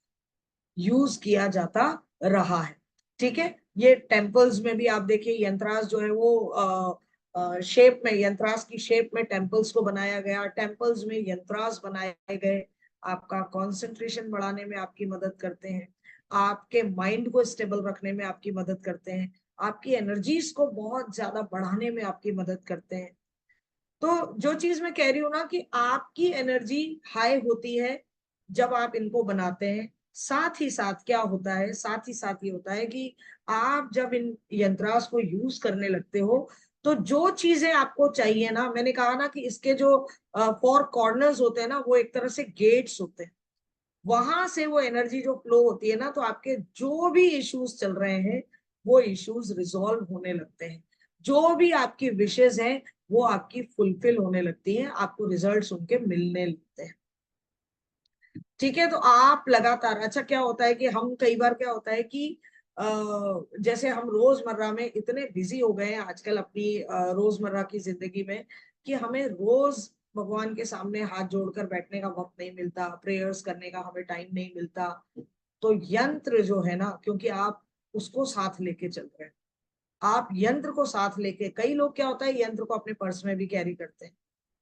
Speaker 2: यूज किया जाता रहा है। ठीक है, ये टेम्पल्स में भी आप देखिए यंत्रास जो है वो शेप में, यंत्रास की शेप में टेम्पल्स को बनाया गया, टेम्पल्स में यंत्रास बनाए गए। आपका कंसंट्रेशन बढ़ाने में आपकी मदद करते हैं, आपके माइंड को स्टेबल रखने में आपकी मदद करते हैं, आपकी एनर्जीज को बहुत ज्यादा बढ़ाने में आपकी मदद करते हैं। तो जो चीज मैं कह रही हूँ ना कि आपकी एनर्जी हाई होती है जब आप इनको बनाते हैं। साथ ही साथ क्या होता है, साथ ही साथ ये होता है कि आप जब इन यंत्रास को यूज करने लगते हो तो जो चीजें आपको चाहिए ना, मैंने कहा ना कि इसके जो 4 कॉर्नर्स होते हैं ना, वो एक तरह से गेट्स होते हैं। वहां से वो एनर्जी जो फ्लो होती है ना, तो आपके जो भी इश्यूज चल रहे हैं वो इश्यूज रिजॉल्व होने लगते हैं। जो भी आपकी विशेष हैं वो आपकी फुलफिल होने लगती हैं, आपको रिजल्ट्स उनके मिलने लगते हैं। ठीक है, तो आप लगातार, अच्छा क्या होता है कि हम कई बार क्या होता है कि जैसे हम रोजमर्रा में इतने बिजी हो गए हैं आजकल अपनी रोजमर्रा की जिंदगी में कि हमें रोज भगवान के सामने हाथ जोड़कर बैठने का वक्त नहीं मिलता, प्रेयर्स करने का हमें टाइम नहीं मिलता। तो यंत्र जो है ना, क्योंकि आप उसको साथ लेके चल रहे हैं, आप यंत्र को साथ लेके, कई लोग क्या होता है यंत्र को अपने पर्स में भी कैरी करते हैं।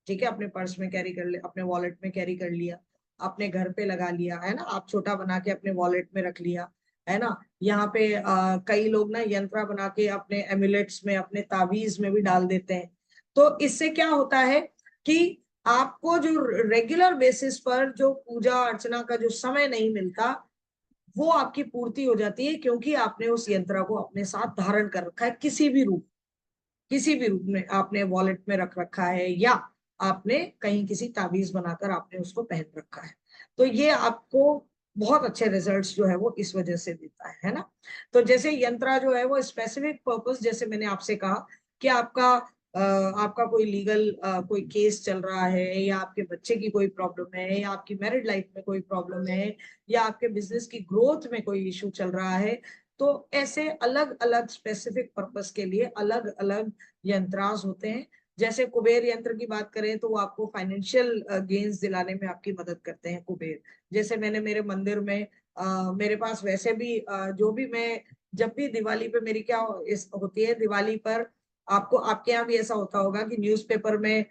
Speaker 2: ठीक है, अपने पर्स में कैरी कर ले, अपने वॉलेट में कैरी कर लिया, अपने घर पे लगा लिया, है ना, आप छोटा बना के अपने वॉलेट में रख लिया, है ना। यहाँ पे कई लोग ना यंत्र बना के अपने एमुलेट्स में, अपने ताबीज में भी डाल देते हैं। तो इससे क्या होता है कि आपको जो रेगुलर बेसिस पर जो पूजा अर्चना का जो समय नहीं मिलता, वो आपकी पूर्ति हो जाती है, क्योंकि आपने उस यंत्र को अपने साथ धारण कर रखा है, किसी भी रूप में आपने वॉलेट में रख रखा है, या आपने कहीं किसी ताबीज बनाकर आपने उसको पहन रखा है। तो ये आपको बहुत अच्छे रिजल्ट्स जो है वो इस वजह से देता है ना। तो जैसे यंत्रा जो है वो स्पेसिफिक पर्पस, जैसे मैंने आपसे कहा कि आपका कोई लीगल कोई केस चल रहा है, या आपके बच्चे की कोई प्रॉब्लम है, या आपकी मैरिड लाइफ में कोई प्रॉब्लम है, या आपके बिजनेस की ग्रोथ में कोई इशू चल रहा है, तो ऐसे अलग अलग स्पेसिफिक पर्पस के लिए अलग अलग यंत्रास होते हैं। जैसे कुबेर यंत्र की बात करें तो वो आपको फाइनेंशियल गेन्स दिलाने में आपकी मदद करते हैं कुबेर। जैसे मैंने मेरे मंदिर में मेरे पास वैसे भी जो भी मैं, जब भी दिवाली पे मेरी क्या होती है, दिवाली पर आपको, आपके यहाँ भी ऐसा होता होगा कि न्यूज़पेपर में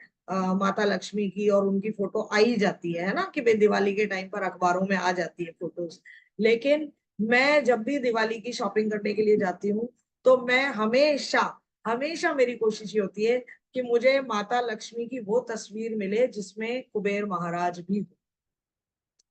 Speaker 2: माता लक्ष्मी की और उनकी फोटो आई जाती है ना, कि भाई दिवाली के टाइम पर अखबारों में आ जाती है फोटोज। लेकिन मैं जब भी दिवाली की शॉपिंग करने के लिए जाती हूँ तो मैं हमेशा हमेशा मेरी कोशिश ये होती है कि मुझे माता लक्ष्मी की वो तस्वीर मिले जिसमें कुबेर महाराज भी हो।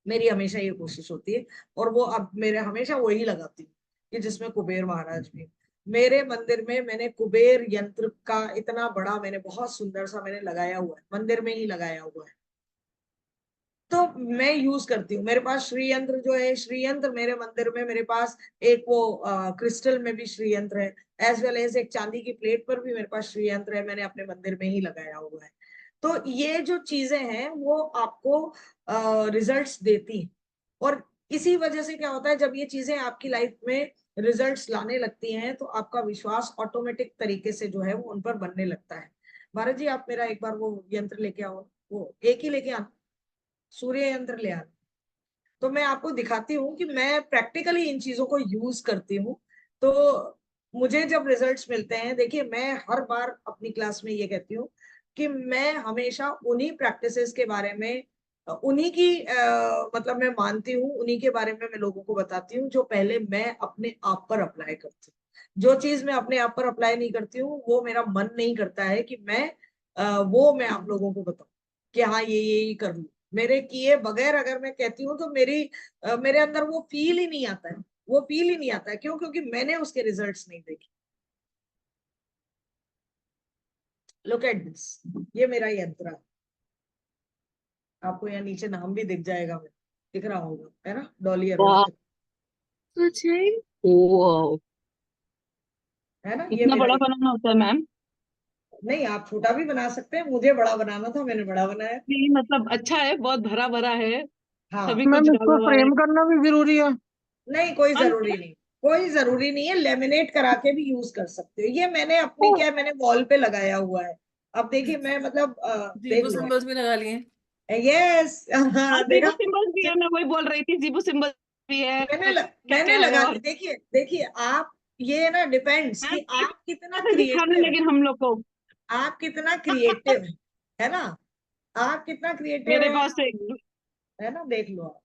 Speaker 2: मेरी हमेशा ये कोशिश होती है, और वो अब मेरे हमेशा वही लगाती हूँ कि जिसमें कुबेर महाराज भी हो। मेरे मंदिर में मैंने कुबेर यंत्र का इतना बड़ा, मैंने बहुत सुंदर सा मैंने लगाया हुआ है, मंदिर में ही लगाया हुआ है। तो मैं यूज करती हूँ। मेरे पास श्री यंत्र जो है, श्री यंत्र मेरे मंदिर में, मेरे पास एक वो क्रिस्टल में भी श्री यंत्र है, एज वेल एज एक चांदी की प्लेट पर भी मेरे पास श्री यंत्र है, मैंने अपने मंदिर में ही लगाया हुआ है। तो ये जो चीजें हैं वो आपको रिजल्ट्स देती हैं। और इसी वजह से क्या होता है, जब ये चीजें आपकी लाइफ में रिजल्ट्स लाने लगती हैं तो आपका विश्वास ऑटोमेटिक तरीके से जो है वो उन पर बनने लगता है। भारत जी, आप मेरा एक बार वो यंत्र लेके आओ, वो एक ही लेके आना, सूर्य यंत्र ले आना। तो मैं आपको दिखाती हूँ कि मैं प्रैक्टिकली इन चीजों को यूज करती हूँ। तो मुझे जब रिजल्ट्स मिलते हैं, देखिए मैं हर बार अपनी क्लास में ये कहती हूँ कि मैं हमेशा उन्हीं प्रैक्टिसेस के बारे में, उन्हीं की मतलब मैं मानती हूँ, उन्हीं के बारे में मैं लोगों को बताती हूँ जो पहले मैं अपने आप पर अप्लाई करती हूँ। जो चीज मैं अपने आप पर अप्लाई नहीं करती हूँ, वो मेरा मन नहीं करता है कि वो मैं आप लोगों को बताऊं कि हाँ ये कर लूं। मेरे किए बगैर अगर मैं कहती हूँ तो मेरे अंदर वो फील ही नहीं आता है, वो फील ही नहीं आता है। क्यों? क्योंकि मैंने उसके रिजल्ट्स नहीं देखे। लुक एट दिस, ये मेरा यंत्र है। आपको यहाँ नीचे नाम भी दिख जाएगा, दिख रहा होगा, है ना, डॉली
Speaker 3: वाह,
Speaker 2: अरोड़ा,
Speaker 3: ओ,
Speaker 2: है ना, ये
Speaker 3: इतना
Speaker 2: मेरा
Speaker 3: बड़ा बनाना होता है मैम?
Speaker 2: नहीं, आप छोटा भी बना सकते हैं, मुझे बड़ा बनाना था, मैंने बड़ा बनाया।
Speaker 3: नहीं मतलब अच्छा है, बहुत भरा भरा है,
Speaker 2: हाँ,
Speaker 3: सभी कुछ
Speaker 5: मैम
Speaker 3: डाला
Speaker 5: इसको
Speaker 3: हुआ है।
Speaker 5: फ्रेम करना भी जरूरी है?
Speaker 2: नहीं कोई
Speaker 3: हाँ,
Speaker 2: जरूरी नहीं, कोई जरूरी नहीं है, लेमिनेट करा के भी यूज कर सकते हो। ये मैंने अपनी
Speaker 3: ओ,
Speaker 2: क्या है, मैंने वॉल पे लगाया हुआ है। अब देखिए मैं मतलब देख
Speaker 4: जीबू
Speaker 2: लो आप।
Speaker 4: सिंबल्स भी लगा लिए।
Speaker 2: यस,
Speaker 3: हाँ,
Speaker 2: हाँ
Speaker 3: जीबू
Speaker 2: देखा।
Speaker 3: सिंबल्स भी है, मैं वही बोल रही थी, जीबू सिंबल भी है, क्या
Speaker 2: मैंने
Speaker 3: क्या है
Speaker 2: लगा दी।
Speaker 3: और
Speaker 2: देखिए देखिए आप, ये ना डिपेंड्स
Speaker 3: मैम
Speaker 2: कि आप कितना
Speaker 3: कैसे दिखाना
Speaker 2: क्रिएटिव है,
Speaker 3: लेकिन हम लोग को।
Speaker 2: आप कितना क्रिएटिव है ना, आप कितना क्रिएटिव
Speaker 3: मेरे
Speaker 2: है,
Speaker 3: पास एक
Speaker 2: है ना, देख लो आप,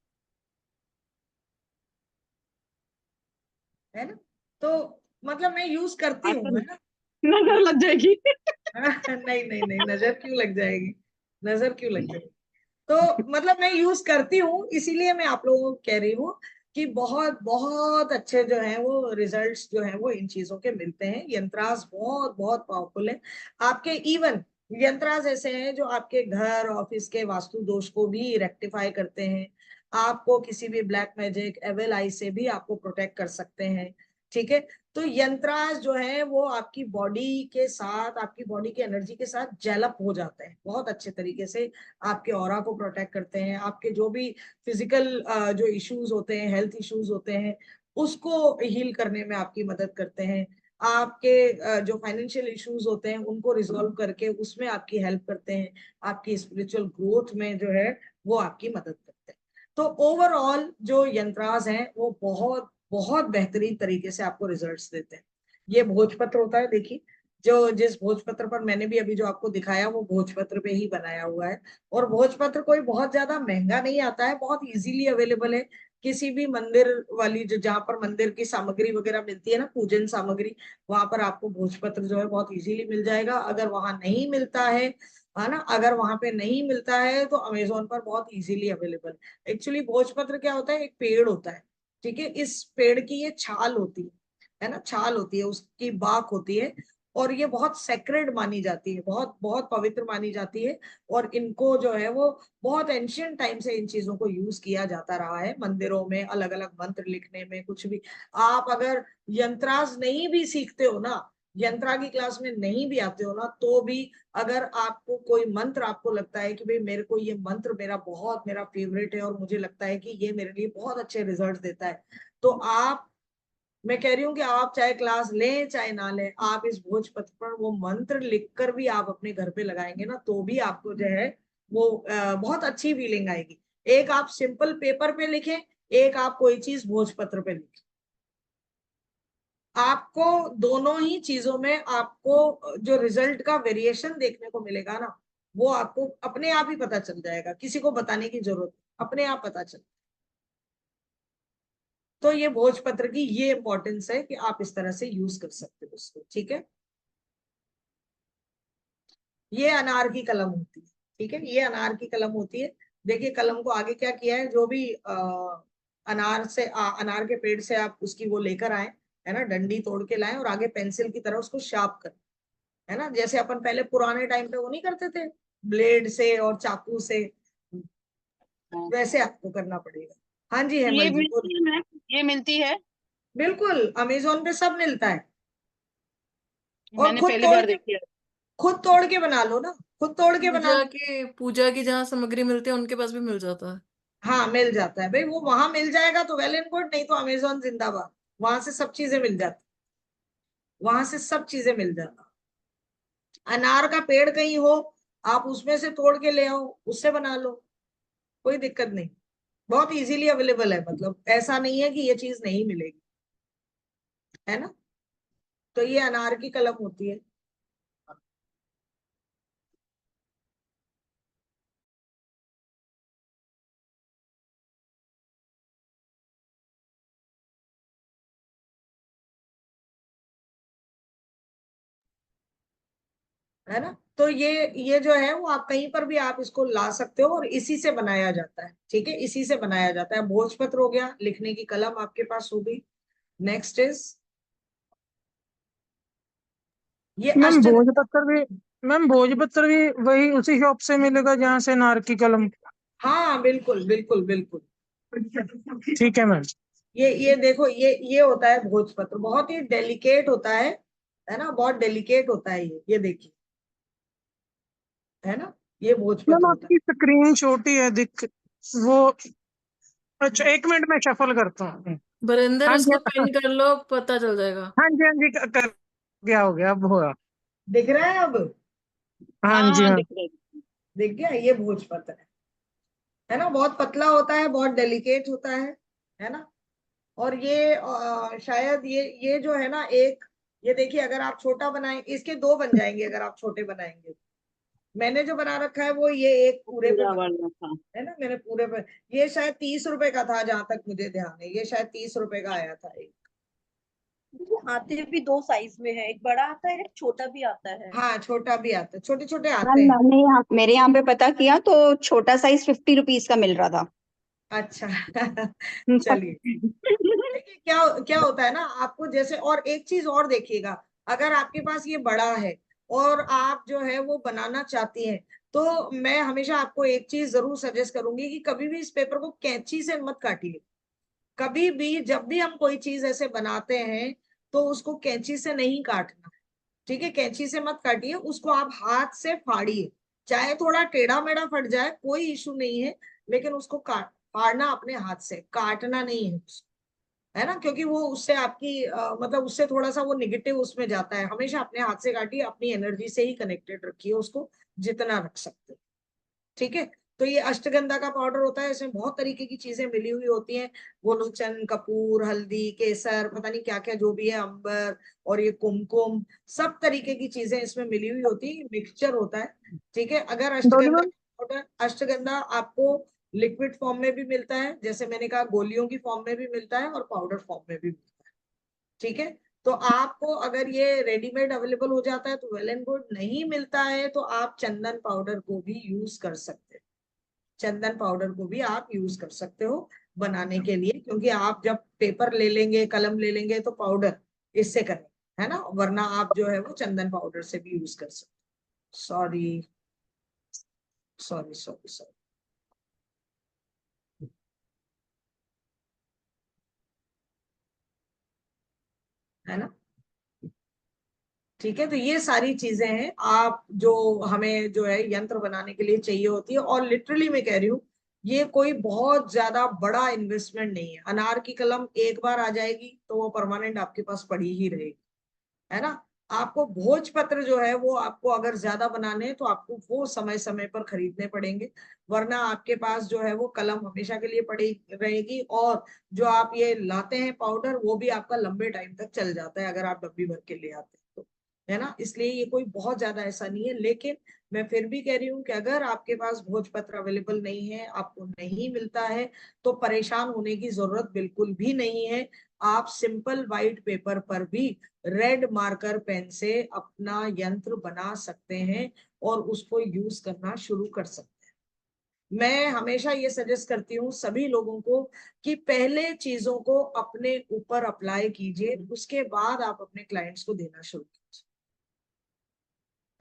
Speaker 2: है ना। तो मतलब मैं यूज करती हूँ,
Speaker 3: आसन,
Speaker 2: है ना।
Speaker 3: नजर लग जाएगी।
Speaker 2: नहीं नहीं नहीं, नजर क्यों लग जाएगी, नजर क्यों लग जाएगी। तो मतलब मैं यूज करती हूँ, इसीलिए मैं आप लोगों को कह रही हूँ कि बहुत बहुत अच्छे जो है वो रिजल्ट्स जो है वो इन चीजों के मिलते हैं। यंत्रास बहुत बहुत पावरफुल है आपके। इवन यंत्रास ऐसे हैं जो आपके घर ऑफिस के वास्तु दोष को भी रेक्टिफाई करते हैं। आपको किसी भी ब्लैक मैजिक एविल आई से भी आपको प्रोटेक्ट कर सकते हैं। ठीक है। तो यंत्रास जो है वो आपकी बॉडी के साथ, आपकी बॉडी की एनर्जी के साथ जेलअप हो जाते हैं बहुत अच्छे तरीके से। आपके ऑरा को प्रोटेक्ट करते हैं, आपके जो भी फिजिकल जो इश्यूज होते हैं, हेल्थ इश्यूज होते हैं, उसको हील करने में आपकी मदद करते हैं। आपके जो फाइनेंशियल इश्यूज होते हैं उनको रिजॉल्व करके उसमें आपकी हेल्प करते हैं। आपकी स्पिरिचुअल ग्रोथ में जो है वो आपकी मदद करते हैं। तो ओवरऑल जो यंत्रास हैं वो बहुत बहुत बेहतरीन तरीके से आपको रिजल्ट्स देते हैं। ये भोजपत्र होता है, देखिए जो जिस भोजपत्र पर मैंने भी अभी जो आपको दिखाया वो भोजपत्र पे ही बनाया हुआ है। और भोजपत्र कोई बहुत ज्यादा महंगा नहीं आता है, बहुत इजीली अवेलेबल है। किसी भी मंदिर वाली जो, जहाँ पर मंदिर की सामग्री वगैरह मिलती है ना, पूजन सामग्री, वहां पर आपको भोजपत्र जो है बहुत इजीली मिल जाएगा। अगर वहां नहीं मिलता है ना, अगर वहां पे नहीं मिलता है तो अमेजोन पर बहुत इजीली अवेलेबल। एक्चुअली भोजपत्र क्या होता है, एक पेड़ होता है। ठीक है। इस पेड़ की ये छाल होती है ना, छाल होती है, उसकी बाक होती है। और ये बहुत सेक्रेड मानी जाती है, बहुत बहुत पवित्र मानी जाती है। और इनको जो है वो बहुत एंशियंट टाइम से इन चीजों को यूज किया जाता रहा है, मंदिरों में अलग अलग मंत्र लिखने में, कुछ भी। आप अगर यंत्रास नहीं भी सीखते हो ना, यंत्रा की क्लास में नहीं भी आते हो ना, तो भी अगर आपको कोई मंत्र, आपको लगता है कि भाई मेरे को ये मंत्र मेरा फेवरेट है और मुझे लगता है कि ये मेरे लिए बहुत अच्छे रिजल्ट देता है, तो आप, मैं कह रही हूँ कि आप चाहे क्लास लें चाहे ना लें, आप इस भोजपत्र पर वो मंत्र लिखकर भी आप अपने घर पे लगाएंगे ना, तो भी आपको जो है वो बहुत अच्छी फीलिंग आएगी। एक आप सिंपल पेपर पे लिखें, एक आप कोई चीज भोजपत्र पे लिखें, आपको दोनों ही चीजों में आपको जो रिजल्ट का वेरिएशन देखने को मिलेगा ना, वो आपको अपने आप ही पता चल जाएगा, किसी को बताने की जरूरत नहीं, अपने आप पता चल। तो ये भोजपत्र की ये इंपॉर्टेंस है कि आप इस तरह से यूज कर सकते हो उसको। ठीक है। ये अनार की कलम होती है। ठीक है, ये अनार की कलम होती है। देखिए कलम को आगे क्या किया है, जो भी अनार के पेड़ से आप उसकी वो लेकर आए, है ना, डंडी तोड़ के लाए और आगे पेंसिल की तरह उसको शार्प कर, है ना, जैसे अपन पहले पुराने टाइम पे वो नहीं करते थे, ब्लेड से और चाकू से, वैसे आपको करना पड़ेगा। हाँ जी
Speaker 3: ये
Speaker 2: हेमल जी
Speaker 3: मिलती
Speaker 2: बोलिए।
Speaker 3: है मैम, ये मिलती है।
Speaker 2: बिल्कुल, अमेजोन पे सब मिलता है। और
Speaker 3: मैंने पहली बार देखी है।
Speaker 2: खुद तोड़ के बना लो ना, खुद तोड़ के बना लो।
Speaker 4: पूजा की जहाँ सामग्री मिलती है उनके पास भी मिल जाता है।
Speaker 2: हाँ मिल जाता है भाई, वो वहां मिल जाएगा तो वेल एंड गुड, नहीं तो अमेजोन जिंदाबाद। वहां से सब चीजें मिल जाती, वहां से सब चीजें मिल जाता। अनार का पेड़ कहीं हो, आप उसमें से तोड़ के ले आओ, उससे बना लो, कोई दिक्कत नहीं। बहुत इजीली अवेलेबल है, मतलब ऐसा नहीं है कि ये चीज नहीं मिलेगी, है ना। तो ये अनार की कलम होती है। है ना। तो ये जो है वो आप कहीं पर भी आप इसको ला सकते हो और इसी से बनाया जाता है। ठीक है, इसी से बनाया जाता है। भोजपत्र हो गया, लिखने की कलम आपके पास हो गई। नेक्स्ट इज ये
Speaker 5: मैम
Speaker 2: अष्ट।
Speaker 5: भोजपत्र भी वही उसी शॉप से मिलेगा जहाँ से नार की कलम।
Speaker 2: हाँ बिल्कुल बिल्कुल बिल्कुल।
Speaker 5: ठीक है मैम।
Speaker 2: ये देखो, ये होता है भोजपत्र, बहुत ही डेलिकेट होता है ना, बहुत डेलिकेट होता है ये देखिए, है ना, ये भोजपत्र
Speaker 5: मैम
Speaker 2: होता है।
Speaker 5: आपकी स्क्रीन छोटी है दिख वो। अच्छा एक मिनट में शफल करता हूँ।
Speaker 4: बरिंदर
Speaker 5: हाँ जी
Speaker 4: उसको पिन कर लो, पता चल जाएगा।
Speaker 5: हाँ जी हाँ जी कर गया, हो गया, अब होगा।
Speaker 2: दिख रहा है अब,
Speaker 5: हाँ
Speaker 3: हाँ
Speaker 5: जी
Speaker 3: हाँ,
Speaker 5: हाँ।
Speaker 3: दिख रहा है।
Speaker 2: दिख गया, ये भोजपत्र है ना, बहुत पतला होता है, बहुत डेलिकेट होता है ना। और ये शायद ये जो है ना, एक ये देखिए, अगर आप छोटा बनाएंगे, इसके दो बन जाएंगे अगर आप छोटे बनाएंगे। मैंने जो बना रखा है वो ये एक पूरे पे
Speaker 3: पूरा
Speaker 2: बना
Speaker 3: वाला था।
Speaker 2: है ना, मैंने पूरे पे। ये शायद 30 रुपए का था, जहां तक मुझे ध्यान है, ये शायद 30 रुपए का आया था एक।
Speaker 6: आते भी 2 साइज में है, एक बड़ा आता है एक छोटा भी आता है।
Speaker 2: हाँ, छोटा भी आता है, छोटे छोटे
Speaker 7: मैम
Speaker 2: आते हैं।
Speaker 7: मैंने यहाँ मेरे यहाँ पे पता किया तो छोटा साइज 50 रुपीज का मिल रहा था।
Speaker 2: अच्छा चलिए, देखिए क्या क्या होता है ना, आपको जैसे, और एक चीज और देखिएगा, अगर आपके पास ये बड़ा है और आप जो है वो बनाना चाहती हैं, तो मैं हमेशा आपको एक चीज जरूर सजेस्ट करूंगी कि कभी भी इस पेपर को कैंची से मत काटिए। कभी भी जब भी हम कोई चीज ऐसे बनाते हैं तो उसको कैंची से नहीं काटना, ठीक है? कैंची से मत काटिए उसको, आप हाथ से फाड़िए। चाहे थोड़ा टेढ़ा मेढ़ा फट जाए, कोई इशू नहीं है, लेकिन उसको काट फाड़ना अपने हाथ से, काटना नहीं है उसको, है ना? क्योंकि वो उससे आपकी मतलब उससे थोड़ा सा वो निगेटिव उसमें जाता है। हमेशा अपने हाथ से काटिए, अपनी एनर्जी से ही कनेक्टेड रखिए उसको, जितना रख सकते, ठीक है? तो ये अष्टगंधा का पाउडर होता है, इसमें बहुत तरीके की चीजें मिली हुई होती हैं, गोलूचन, कपूर, हल्दी, केसर, पता नहीं क्या क्या जो भी है, अंबर, और ये कुमकुम, सब तरीके की चीजें इसमें मिली हुई होती है, मिक्सचर होता है, ठीक है? अगर अष्टगंधा पाउडर, अष्टगंधा आपको लिक्विड फॉर्म में भी मिलता है, जैसे मैंने कहा, गोलियों की फॉर्म में भी मिलता है और पाउडर फॉर्म में भी मिलता है, ठीक है? तो आपको अगर ये रेडीमेड अवेलेबल हो जाता है तो वेल एंड गुड, नहीं मिलता है तो आप चंदन पाउडर को भी यूज कर सकते हैं। चंदन पाउडर को भी आप यूज कर सकते हो बनाने के लिए, क्योंकि आप जब पेपर ले लेंगे, कलम ले लेंगे, तो पाउडर इससे करेंगे, है ना? वरना आप जो है वो चंदन पाउडर से भी यूज कर सकते हो। Sorry sorry sorry sorry. है ना? ठीक है, तो ये सारी चीजें हैं आप जो हमें जो है यंत्र बनाने के लिए चाहिए होती है, और लिटरली मैं कह रही हूँ, ये कोई बहुत ज्यादा बड़ा इन्वेस्टमेंट नहीं है। अनार की कलम एक बार आ जाएगी तो वो परमानेंट आपके पास पड़ी ही रहेगी, है ना? आपको भोजपत्र जो है वो आपको अगर ज्यादा बनाने हैं तो आपको वो समय समय पर खरीदने पड़ेंगे, वरना आपके पास जो है वो कलम हमेशा के लिए पड़ी रहेगी। और जो आप ये लाते हैं पाउडर, वो भी आपका लंबे टाइम तक चल जाता है अगर आप डब्बी भर के ले आते हैं तो, है ना? इसलिए ये कोई बहुत ज्यादा ऐसा नहीं है। लेकिन मैं फिर भी कह रही हूँ कि अगर आपके पास भोजपत्र अवेलेबल नहीं है, आपको नहीं मिलता है, तो परेशान होने की जरूरत बिल्कुल भी नहीं है। आप सिंपल व्हाइट पेपर पर भी रेड मार्कर पेन से अपना यंत्र बना सकते हैं और उसको यूज करना शुरू कर सकते हैं। मैं हमेशा ये सजेस्ट करती हूँ सभी लोगों को कि पहले चीजों को अपने ऊपर अप्लाई कीजिए, उसके बाद आप अपने क्लाइंट्स को देना शुरू कीजिए।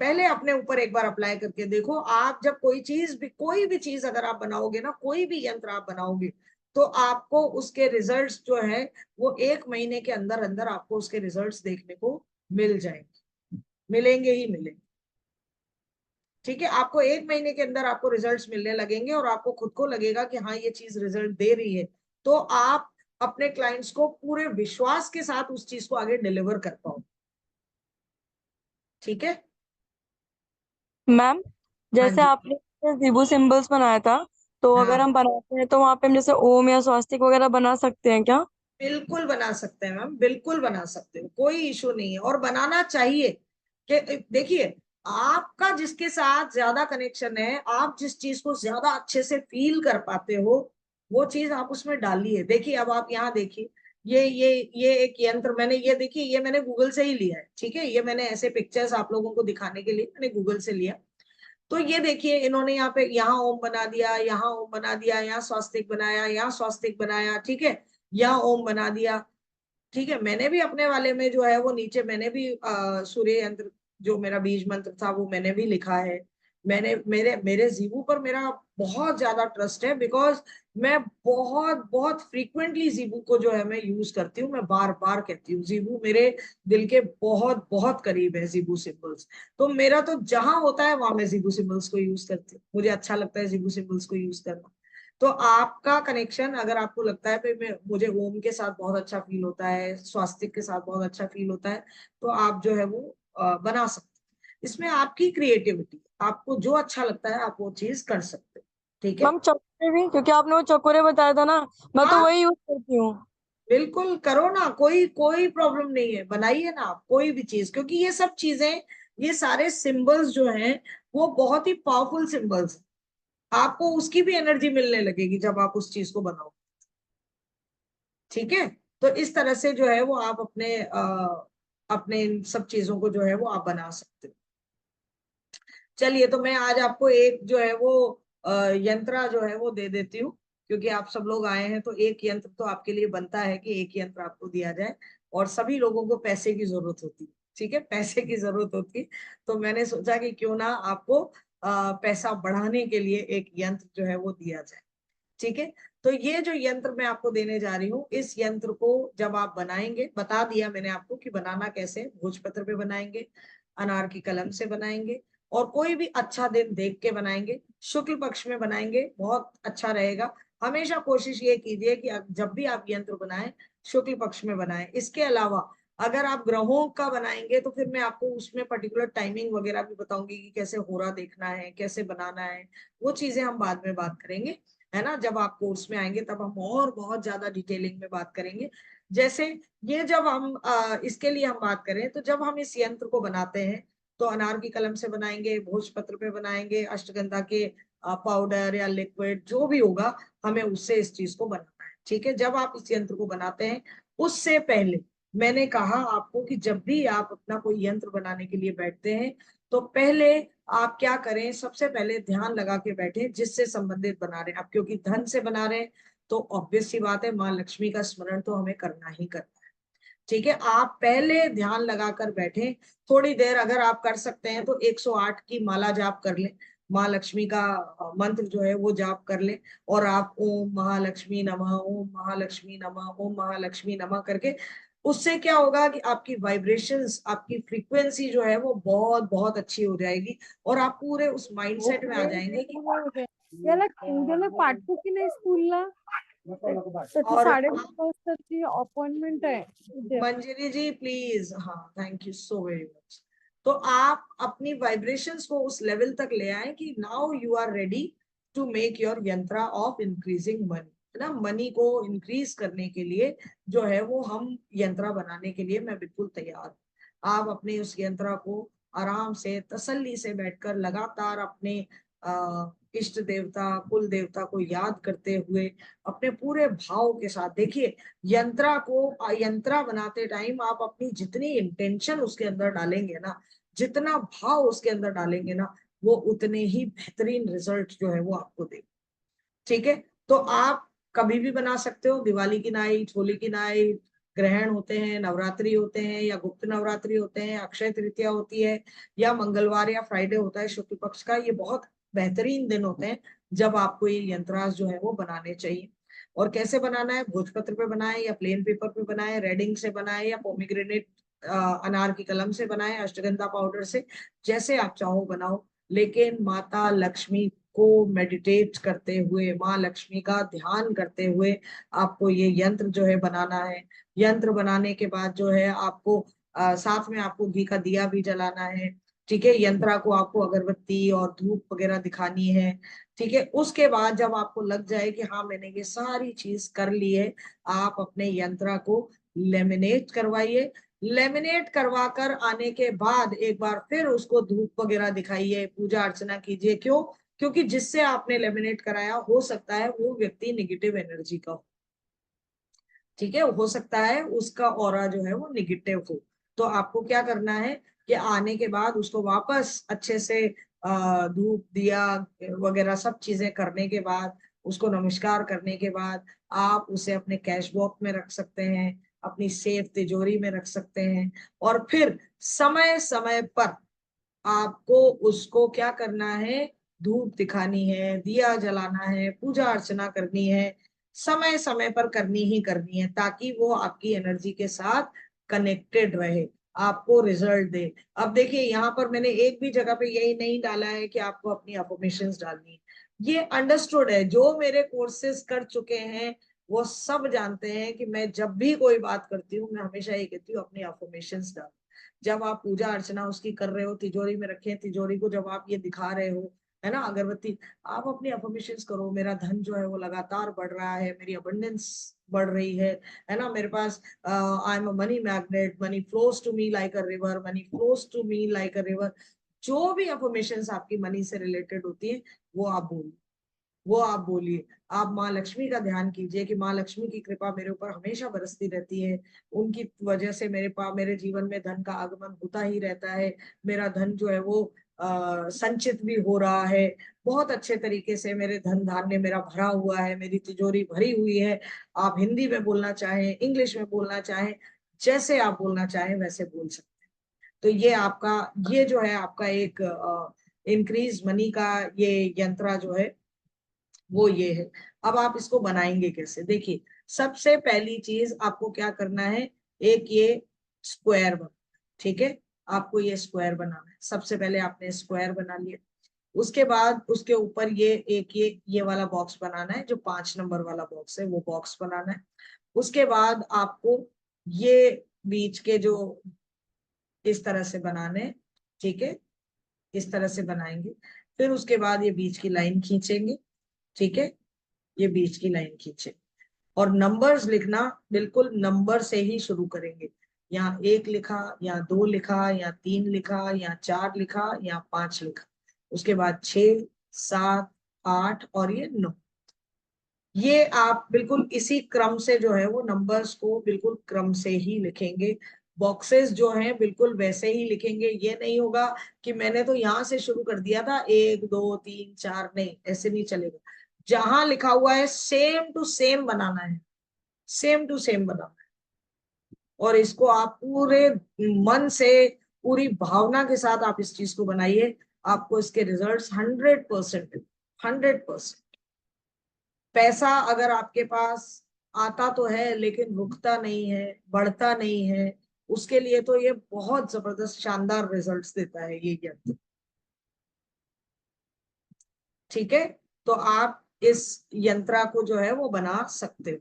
Speaker 2: पहले अपने ऊपर एक बार अप्लाई करके देखो। आप जब कोई भी चीज अगर आप बनाओगे ना, कोई भी यंत्र आप बनाओगे, तो आपको उसके रिजल्ट्स जो है वो 1 महीने के अंदर अंदर आपको उसके रिजल्ट्स देखने को मिल जाएंगे, मिलेंगे ही मिलेंगे, ठीक है? आपको 1 महीने के अंदर आपको रिजल्ट्स मिलने लगेंगे और आपको खुद को लगेगा कि हाँ, ये चीज रिजल्ट दे रही है, तो आप अपने क्लाइंट्स को पूरे विश्वास के साथ उस चीज को आगे डिलीवर कर पाओ, ठीक है?
Speaker 8: मैम
Speaker 2: हाँ
Speaker 8: जैसे
Speaker 2: जी।
Speaker 8: आपने जीबू सिंबल्स बनाया था, तो अगर
Speaker 2: हाँ,
Speaker 8: हम बनाते हैं तो वहां पे हम जैसे ओम या स्वास्तिक वगैरह बना सकते हैं क्या?
Speaker 2: बिल्कुल बना सकते हैं मैम, बिल्कुल बना सकते हो, कोई इशू नहीं है, और बनाना चाहिए। कि देखिए, आपका जिसके साथ ज्यादा कनेक्शन है, आप जिस चीज को ज्यादा अच्छे से फील कर पाते हो, वो चीज आप उसमें डालिए। देखिए, अब आप यहाँ देखिए, ये एक यंत्र मैंने, ये देखिए, ये मैंने गूगल से ही लिया है, ठीक है? ये मैंने ऐसे पिक्चर्स आप लोगों को दिखाने के लिए मैंने गूगल से लिया। तो ये देखिए, इन्होंने यहाँ पे, यहाँ ओम बना दिया, यहाँ ओम बना दिया, यहाँ स्वास्तिक बनाया, यहाँ स्वास्तिक बनाया, ठीक है? यहाँ ओम बना दिया, ठीक है? मैंने भी अपने वाले में जो है वो नीचे मैंने भी सूर्य यंत्र, जो मेरा बीज मंत्र था, वो मैंने भी लिखा है। मैंने मेरे मेरे जीवू पर मेरा बहुत ज्यादा ट्रस्ट है, बिकॉज मैं बहुत बहुत फ्रीक्वेंटली जीवू को जो है मैं यूज करती हूँ। मैं बार बार कहती हूँ, जीवू मेरे दिल के बहुत बहुत करीब है, जीवू सिंबल्स। तो मेरा तो जहां होता है वहां मैं जीवू सिंबल्स को यूज करती हूँ, मुझे अच्छा लगता है जीवू सिंबल्स को यूज करना। तो आपका कनेक्शन, अगर आपको लगता है कि मुझे ओम के साथ बहुत अच्छा फील होता है, स्वास्तिक के साथ बहुत अच्छा फील होता है, तो आप जो है वो बना सकते हैं। इसमें आपकी क्रिएटिविटी, आपको जो अच्छा लगता है आप वो चीज कर सकते हैं, ठीक है?
Speaker 8: मैम चकोरे भी, क्योंकि आपने वो चकोरे बताया था ना, मैं तो
Speaker 2: हाँ,
Speaker 8: वही यूज करती हूँ।
Speaker 2: बिल्कुल करो ना, कोई कोई प्रॉब्लम नहीं है, बनाइए ना आप कोई भी चीज, क्योंकि ये सब चीजें, ये सारे सिंबल्स जो हैं वो बहुत ही पावरफुल सिंबल्स। आपको उसकी भी एनर्जी मिलने लगेगी जब आप उस चीज को बनाओ, ठीक है? तो इस तरह से जो है वो आप अपने इन सब चीजों को जो है वो आप बना सकते हो। चलिए, तो मैं आज आपको एक जो है वो यंत्र जो है वो दे देती हूँ, क्योंकि आप सब लोग आए हैं तो एक यंत्र तो आपके लिए बनता है कि एक यंत्र आपको दिया जाए, और सभी लोगों को पैसे की जरूरत होती है, ठीक है, पैसे की जरूरत होती है। तो मैंने सोचा कि क्यों ना आपको पैसा बढ़ाने के लिए एक यंत्र जो है वो दिया जाए, ठीक है। तो ये जो यंत्र मैं आपको देने जा रही हूँ, इस यंत्र को जब आप बनाएंगे, बता दिया मैंने आपको कि बनाना कैसे, भोजपत्र पे बनाएंगे, अनार की कलम से बनाएंगे, और कोई भी अच्छा दिन देख के बनाएंगे, शुक्ल पक्ष में बनाएंगे, बहुत अच्छा रहेगा। हमेशा कोशिश ये कीजिए कि जब भी आप यंत्र बनाएं शुक्ल पक्ष में बनाएं। इसके अलावा अगर आप ग्रहों का बनाएंगे तो फिर मैं आपको उसमें पर्टिकुलर टाइमिंग वगैरह भी बताऊंगी कि कैसे होरा देखना है, कैसे बनाना है, वो चीजें हम बाद में बात करेंगे, है ना। जब आप कोर्स में आएंगे तब हम और बहुत ज्यादा डिटेलिंग में बात करेंगे। जैसे ये जब हम इसके लिए हम बात करें, तो जब हम इस यंत्र को बनाते हैं तो अनार की कलम से बनाएंगे, भोजपत्र पे बनाएंगे, अष्टगंधा के पाउडर या लिक्विड जो भी होगा, हमें उससे इस चीज को बनाना है, ठीक है। जब आप इस यंत्र को बनाते हैं उससे पहले मैंने कहा आपको कि जब भी आप अपना कोई यंत्र बनाने के लिए बैठते हैं तो पहले आप क्या करें, सबसे पहले ध्यान लगा के बैठे जिससे संबंधित बना रहे हैं आप, क्योंकि धन से बना रहे हैं तो ऑब्वियस सी बात है, माँ लक्ष्मी का स्मरण तो हमें करना ही करना है, ठीक है। आप पहले ध्यान लगाकर बैठे, थोड़ी देर अगर आप कर सकते हैं तो 108 की माला जाप कर लें, माँ लक्ष्मी का मंत्र जो है वो जाप कर लें, और आप ओम महालक्ष्मी नमः, ओम महालक्ष्मी नमः, ओम महालक्ष्मी नमः करके, उससे क्या होगा कि आपकी वाइब्रेशंस, आपकी फ्रीक्वेंसी जो है वो बहुत बहुत अच्छी हो जाएगी, और आप पूरे उस माइंडसेट में आ जाएंगे कि
Speaker 9: याला उद्याला पाठवू की नाही स्कूलला त्याची
Speaker 2: और
Speaker 9: 9:30 वाजताची अपॉइंटमेंट आहे उद्या.
Speaker 2: मंजरी जी प्लीज, हाँ thank you so very much. तो आप अपनी वाइब्रेशंस को उस लेवल तक ले आए कि now you are ready to make your yantra of increasing money, है ना। मनी को इंक्रीज करने के लिए जो है वो हम यंत्रा बनाने के लिए मैं बिल्कुल तैयार हूँ। आप अपने उस यंत्रा को आराम से तसल्ली से बैठकर लगातार अपने इष्ट देवता, कुल देवता को याद करते हुए अपने पूरे भाव के साथ देखिए, यंत्रा बनाते टाइम आप अपनी जितनी इंटेंशन उसके अंदर डालेंगे ना, जितना भाव उसके अंदर डालेंगे ना, वो उतने ही बेहतरीन रिजल्ट जो है वो आपको देगा, ठीक है। तो आप कभी भी बना सकते हो, दिवाली की नाइट, होली की नाइट, ग्रहण होते हैं, नवरात्रि होते हैं या गुप्त नवरात्रि होते हैं, अक्षय तृतीया होती है, या मंगलवार या फ्राइडे होता है शुक्ल पक्ष का, ये बहुत बेहतरीन दिन होते हैं जब आपको ये यंत्रास जो है वो बनाने चाहिए। और कैसे बनाना है, भोजपत्र पे बनाए या प्लेन पेपर पे बनाए, रेडिंग से बनाए या पोमीग्रेनेट अनार की कलम से बनाए, अष्टगंधा पाउडर से, जैसे आप चाहो बनाओ, लेकिन माता लक्ष्मी को मेडिटेट करते हुए, माँ लक्ष्मी का ध्यान करते हुए आपको ये यंत्र जो है बनाना है। यंत्र बनाने के बाद जो है आपको साथ में आपको घी का दिया भी जलाना है, ठीक है। यंत्रा को आपको अगरबत्ती और धूप वगैरह दिखानी है, ठीक है। उसके बाद जब आपको लग जाए कि हाँ मैंने ये सारी चीज कर ली है, आप अपने यंत्रा को लेमिनेट करवाइए। लेमिनेट करवा कर आने के बाद एक बार फिर उसको धूप वगैरह दिखाइए, पूजा अर्चना कीजिए। क्यों? क्योंकि जिससे आपने लेमिनेट कराया हो सकता है वो व्यक्ति नेगेटिव एनर्जी का हो, ठीक है, हो सकता है उसका ऑरा जो है वो नेगेटिव हो। तो आपको क्या करना है कि आने के बाद उसको वापस अच्छे से धूप दिया वगैरह सब चीजें करने के बाद, उसको नमस्कार करने के बाद, आप उसे अपने कैश बॉक्स में रख सकते हैं, अपनी सेफ तिजोरी में रख सकते हैं, और फिर समय समय पर आपको उसको क्या करना है, धूप दिखानी है, दिया जलाना है, पूजा अर्चना करनी है, समय समय पर करनी ही करनी है, ताकि वो आपकी एनर्जी के साथ कनेक्टेड रहे, आपको रिजल्ट दे। अब देखिए यहाँ पर मैंने एक भी जगह पे यही नहीं डाला है कि आपको अपनी अफर्मेशंस डालनी है, ये अंडरस्टूड है। जो मेरे कोर्सेज कर चुके हैं वो सब जानते हैं कि मैं जब भी कोई बात करती हूँ मैं हमेशा ये कहती हूँ अपनी अफर्मेशंस डालो। जब आप पूजा अर्चना उसकी कर रहे हो, तिजोरी में रखें, तिजोरी को जब आप ये दिखा रहे हो, है ना, अगरबत्ती, आप अपनी अफर्मेशंस करो, मेरा धन जो है वो लगातार बढ़ रहा है, मेरी अबंडेंस बढ़ रही है ना, मेरे पास I am a money magnet, money flows to me like a river, money flows to me like a river. जो भी अफर्मेशंस आपकी मनी से रिलेटेड होती है वो आप बोलो, वो आप बोलिए। आप माँ लक्ष्मी का ध्यान कीजिए कि माँ लक्ष्मी की कृपा मेरे ऊपर हमेशा बरसती रहती है, उनकी वजह से मेरे जीवन में धन का आगमन होता ही रहता है, मेरा धन जो है वो संचित भी हो रहा है, बहुत अच्छे तरीके से मेरे धन धान्य मेरा भरा हुआ है, मेरी तिजोरी भरी हुई है। आप हिंदी में बोलना चाहें, इंग्लिश में बोलना चाहें, जैसे आप बोलना चाहें वैसे बोल सकते हैं। तो ये आपका, ये जो है आपका एक इंक्रीज मनी का ये यंत्र जो है वो ये है। अब आप इसको बनाएंगे कैसे, देखिए सबसे पहली चीज आपको क्या करना है, एक ये स्क्वायर बना, ठीक है, आपको ये स्क्वायर बनाना है। सबसे पहले आपने स्क्वायर बना लिया, उसके बाद उसके ऊपर ये एक ये वाला बॉक्स बनाना है, जो 5 नंबर वाला बॉक्स है वो बॉक्स बनाना है। उसके बाद आपको ये बीच के जो इस तरह से बनाने हैं, ठीक है, इस तरह से बनाएंगे। फिर उसके बाद ये बीच की लाइन खींचेंगे, ठीक है, ये बीच की लाइन खींचे, और नंबर्स लिखना बिल्कुल नंबर से ही शुरू करेंगे। यहाँ 1 लिखा, यहाँ 2 लिखा, यहाँ 3 लिखा, यहाँ 4 लिखा, यहाँ 5 लिखा, उसके बाद 6, 7, 8 और ये 9। ये आप बिल्कुल इसी क्रम से जो है वो नंबर्स को बिल्कुल क्रम से ही लिखेंगे। बॉक्सेस जो हैं बिल्कुल वैसे ही लिखेंगे। ये नहीं होगा कि मैंने तो यहाँ से शुरू कर दिया था 1 2 3 4, नहीं, ऐसे नहीं चलेगा। जहां लिखा हुआ है सेम टू सेम बनाना है, सेम टू सेम बनाना है। और इसको आप पूरे मन से, पूरी भावना के साथ आप इस चीज को बनाइए, आपको इसके रिजल्ट्स 100%, 100%। पैसा अगर आपके पास आता तो है लेकिन रुकता नहीं है, बढ़ता नहीं है, उसके लिए तो ये बहुत जबरदस्त शानदार रिजल्ट्स देता है ये यंत्र, ठीक है। तो आप इस यंत्रा को जो है वो बना सकते हो।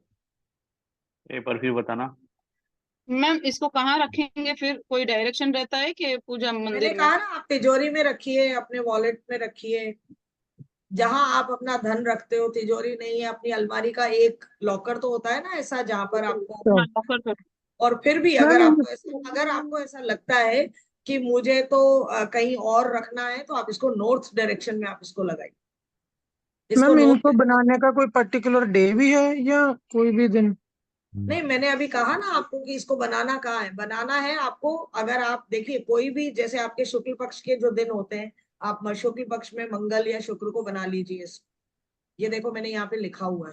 Speaker 10: एक बार फिर बताना।
Speaker 3: मैम इसको कहाँ रखेंगे, फिर कोई डायरेक्शन रहता है कि पूजा
Speaker 2: मैंने
Speaker 3: मंदिर में?
Speaker 2: कहा ना, आप तिजोरी में रखिए, अपने वॉलेट में रखिए, जहां आप अपना धन रखते हो। तिजोरी नहीं है, अपनी अलमारी का एक लॉकर तो होता है ना ऐसा, जहां पर आपको।
Speaker 3: हाँ, लॉकर पर।
Speaker 2: और फिर भी अगर आपको ऐसा लगता है कि मुझे तो कहीं और रखना है, तो आप इसको नॉर्थ डायरेक्शन में आप इसको लगाइए। इसको
Speaker 5: मैम
Speaker 2: नॉर्थ,
Speaker 5: इनको बनाने का कोई पर्टिकुलर डे भी है या कोई भी दिन?
Speaker 2: नहीं मैंने अभी कहा ना आपको कि इसको बनाना कहाँ है, बनाना है आपको। अगर आप देखिए कोई भी, जैसे आपके शुक्ल पक्ष के जो दिन होते हैं, आप शुक्ल पक्ष में मंगल या शुक्र को बना लीजिए। ये देखो मैंने यहाँ पे लिखा हुआ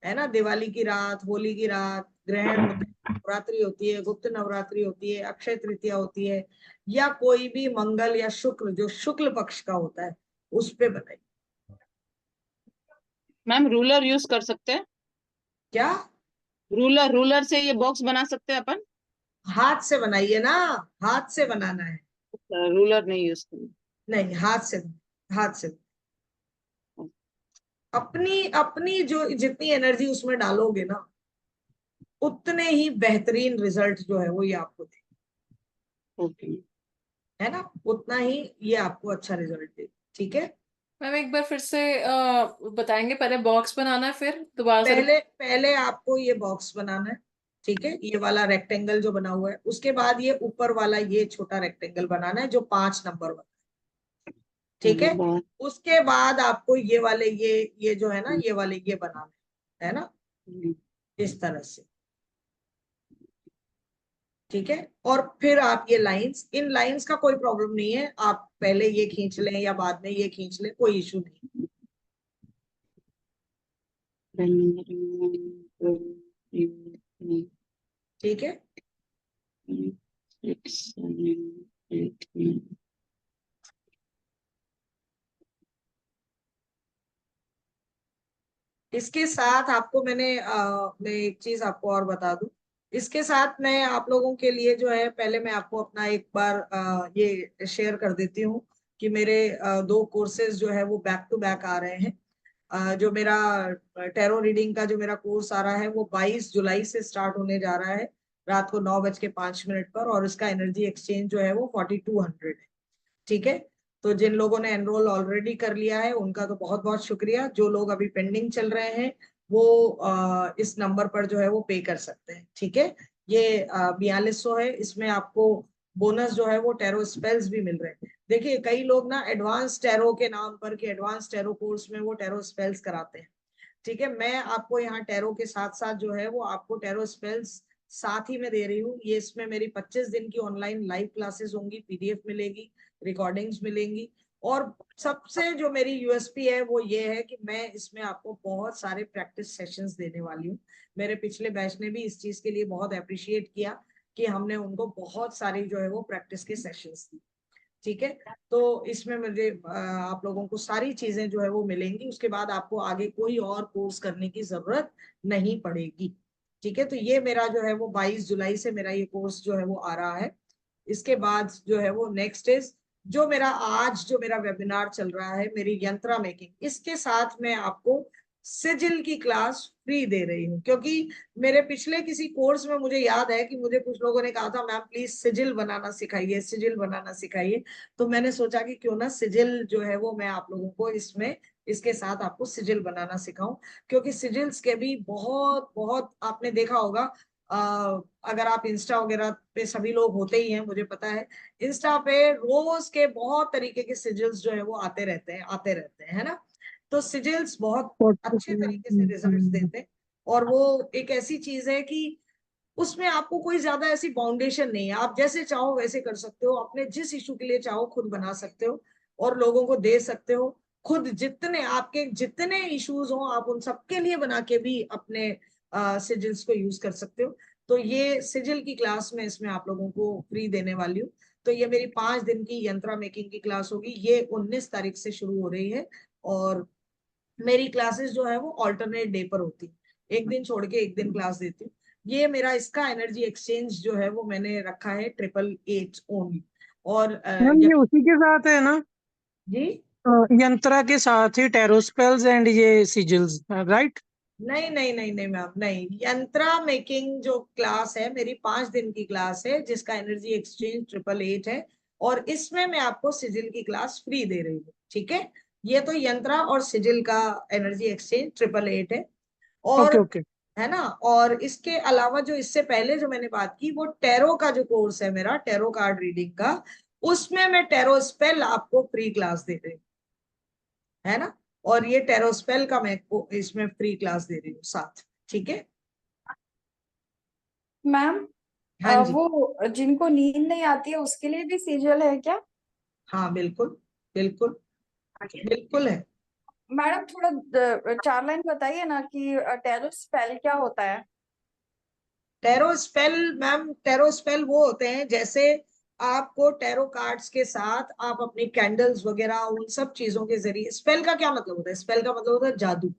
Speaker 2: है ना, दिवाली की रात, होली की रात, ग्रहण होते हैं, नवरात्रि होती है, गुप्त नवरात्रि होती है, अक्षय तृतीया होती है, या कोई भी मंगल या शुक्र जो शुक्ल पक्ष का होता है उस पे बनाइए।
Speaker 3: मैम रूलर यूज कर सकते हैं?
Speaker 2: क्या?
Speaker 3: रूलर से ये बॉक्स बना सकते हैं अपन?
Speaker 2: हाथ से बनाइए ना, हाथ से बनाना है।
Speaker 3: रूलर नहीं यूज करना।
Speaker 2: नहीं, हाथ से, हाथ से। अपनी अपनी जो जितनी एनर्जी उसमें डालोगे ना, उतने ही बेहतरीन रिजल्ट जो है वो ये आपको दे,
Speaker 3: ओके।
Speaker 2: है ना, उतना ही ये आपको अच्छा रिजल्ट दे, ठीक है।
Speaker 4: मैम एक बार फिर से बताएंगे, पहले बॉक्स बनाना है फिर दोबारा से
Speaker 2: पहले आपको ये बॉक्स बनाना है, ठीक है, ये वाला रेक्टेंगल जो बना हुआ है। उसके बाद ये ऊपर वाला ये छोटा रेक्टेंगल बनाना है जो 5 नंबर वाला, ठीक है। उसके बाद आपको ये वाले ये जो है ना, ये वाले ये बनाना है ना, इस तरह से, ठीक है। और फिर आप ये लाइंस, इन लाइंस का कोई प्रॉब्लम नहीं है, आप पहले ये खींच लें या बाद में ये खींच लें, कोई इशू नहीं, ठीक है। इसके साथ आपको मैं एक चीज आपको और बता दूं। इसके साथ मैं आप लोगों के लिए जो है, पहले मैं आपको अपना एक बार ये शेयर कर देती हूँ कि मेरे 2 कोर्सेज जो है वो बैक टू बैक आ रहे हैं। जो मेरा टैरो रीडिंग का जो मेरा कोर्स आ रहा है वो 22 जुलाई से स्टार्ट होने जा रहा है, रात को 9:05 पर, और इसका एनर्जी एक्सचेंज जो है वो 4200 है, ठीक है। तो जिन लोगों ने एनरोल ऑलरेडी कर लिया है उनका तो बहुत बहुत शुक्रिया। जो लोग अभी पेंडिंग चल रहे हैं वो इस नंबर पर जो है वो पे कर सकते हैं, ठीक है। ये 4200 है, इसमें आपको बोनस जो है वो टैरो स्पेल्स भी मिल रहे हैं। देखिए कई लोग ना एडवांस टैरो के नाम पर कि एडवांस टैरो कोर्स में वो टैरो स्पेल्स कराते हैं। ठीक है, मैं आपको यहाँ टैरो के साथ साथ जो है वो आपको टैरो स्पेल्स साथ ही में दे रही हूँ। ये इसमें मेरी 25 दिन की ऑनलाइन लाइव क्लासेस होंगी, पीडीएफ मिलेगी, रिकॉर्डिंग्स मिलेंगी, और सबसे जो मेरी यूएसपी है वो ये है कि मैं इसमें आपको बहुत सारे प्रैक्टिस सेशंस देने वाली हूँ। मेरे पिछले बैच ने भी इस चीज के लिए बहुत अप्रिशिएट किया कि हमने उनको बहुत सारी जो है वो प्रैक्टिस के सेशंस दी। ठीक है, तो इसमें मुझे आप लोगों को सारी चीजें जो है वो मिलेंगी। उसके बाद आपको आगे कोई और कोर्स करने की जरूरत नहीं पड़ेगी। ठीक है, तो ये मेरा जो है वो 22 जुलाई से मेरा ये कोर्स जो है वो आ रहा है। इसके बाद जो है वो नेक्स्ट इज जो मेरा आज जो मेरा वेबिनार चल रहा है मेरी यंत्रा मेकिंग, इसके साथ मैं आपको सिजिल की क्लास फ्री दे रही हूँ। क्योंकि मेरे पिछले किसी कोर्स में मुझे याद है कि मुझे कुछ लोगों ने कहा था मैम प्लीज सिजिल बनाना सिखाइए, सिजिल बनाना सिखाइए। तो मैंने सोचा कि क्यों ना सिजिल जो है वो मैं आप लोगों को इसमें इसके साथ आपको सिजिल बनाना सिखाऊं। क्योंकि सिजिल्स के भी बहुत बहुत आपने देखा होगा, अगर आप इंस्टा वगैरह पे सभी लोग होते ही हैं, मुझे पता है इंस्टा पे रोज के बहुत तरीके के सिजिल्स जो है वो आते रहते हैं, है ना। तो सिजिल्स बहुत अच्छे तरीके से रिजल्ट्स देते हैं, और वो एक ऐसी चीज है कि उसमें आपको कोई ज्यादा ऐसी बाउंडेशन नहीं है, आप जैसे चाहो वैसे कर सकते हो, अपने जिस इशू के लिए चाहो खुद बना सकते हो और लोगों को दे सकते हो। खुद जितने आपके जितने इश्यूज हो आप उन सबके लिए बना के भी अपने सिजिल्स को यूज कर सकते हो। तो ये सिजिल की क्लास में इसमें आप लोगों को फ्री देने वाली हूँ। तो ये मेरी 5 दिन की यंत्रा मेकिंग की क्लास होगी, ये 19 तारीख से शुरू हो रही है। और मेरी क्लासेस जो है वो ऑल्टरनेट डे पर होती है, एक दिन छोड़ के एक दिन क्लास देती हूँ। ये मेरा इसका एनर्जी एक्सचेंज जो है वो मैंने रखा है 888 ओनली। और
Speaker 5: मैम ये उसी के साथ है ना,
Speaker 2: जी
Speaker 5: यंत्रा के साथ ही टैरो स्पेल्स एंड ये सिजिल्स, राइट?
Speaker 2: नहीं नहीं नहीं नहीं मैम, नहीं, यंत्रा मेकिंग जो क्लास है मेरी 5 दिन की क्लास है जिसका एनर्जी एक्सचेंज 888 है, और इसमें मैं आपको सिजिल की क्लास फ्री दे रही हूँ। ठीक है, ये तो यंत्रा और सिजिल का एनर्जी एक्सचेंज 888 है। और
Speaker 5: ओके ओके।
Speaker 2: है ना, और इसके अलावा जो इससे पहले जो मैंने बात की वो टैरो का जो कोर्स है मेरा, टैरो कार्ड रीडिंग का, उसमें मैं टैरो स्पेल आपको फ्री क्लास दे रही हूँ, है ना। और ये टैरो स्पेल का मैं इसमें फ्री क्लास दे रही हूँ साथ। ठीक है
Speaker 8: मैम
Speaker 2: हाँ जी,
Speaker 8: वो जिनको नींद नहीं आती है उसके लिए भी सीजल है क्या?
Speaker 2: हाँ बिल्कुल बिल्कुल बिल्कुल है।
Speaker 8: मैडम थोड़ा 4 लाइन बताइए ना कि टैरो स्पेल क्या होता है?
Speaker 2: Tarot spell ma'am, tarot spell वो होते हैं जैसे आपको टैरो कार्ड्स के साथ आप अपनी कैंडल्स वगैरह उन सब चीजों के जरिए, स्पेल का क्या मतलब होता है, स्पेल का मतलब होता है जादू।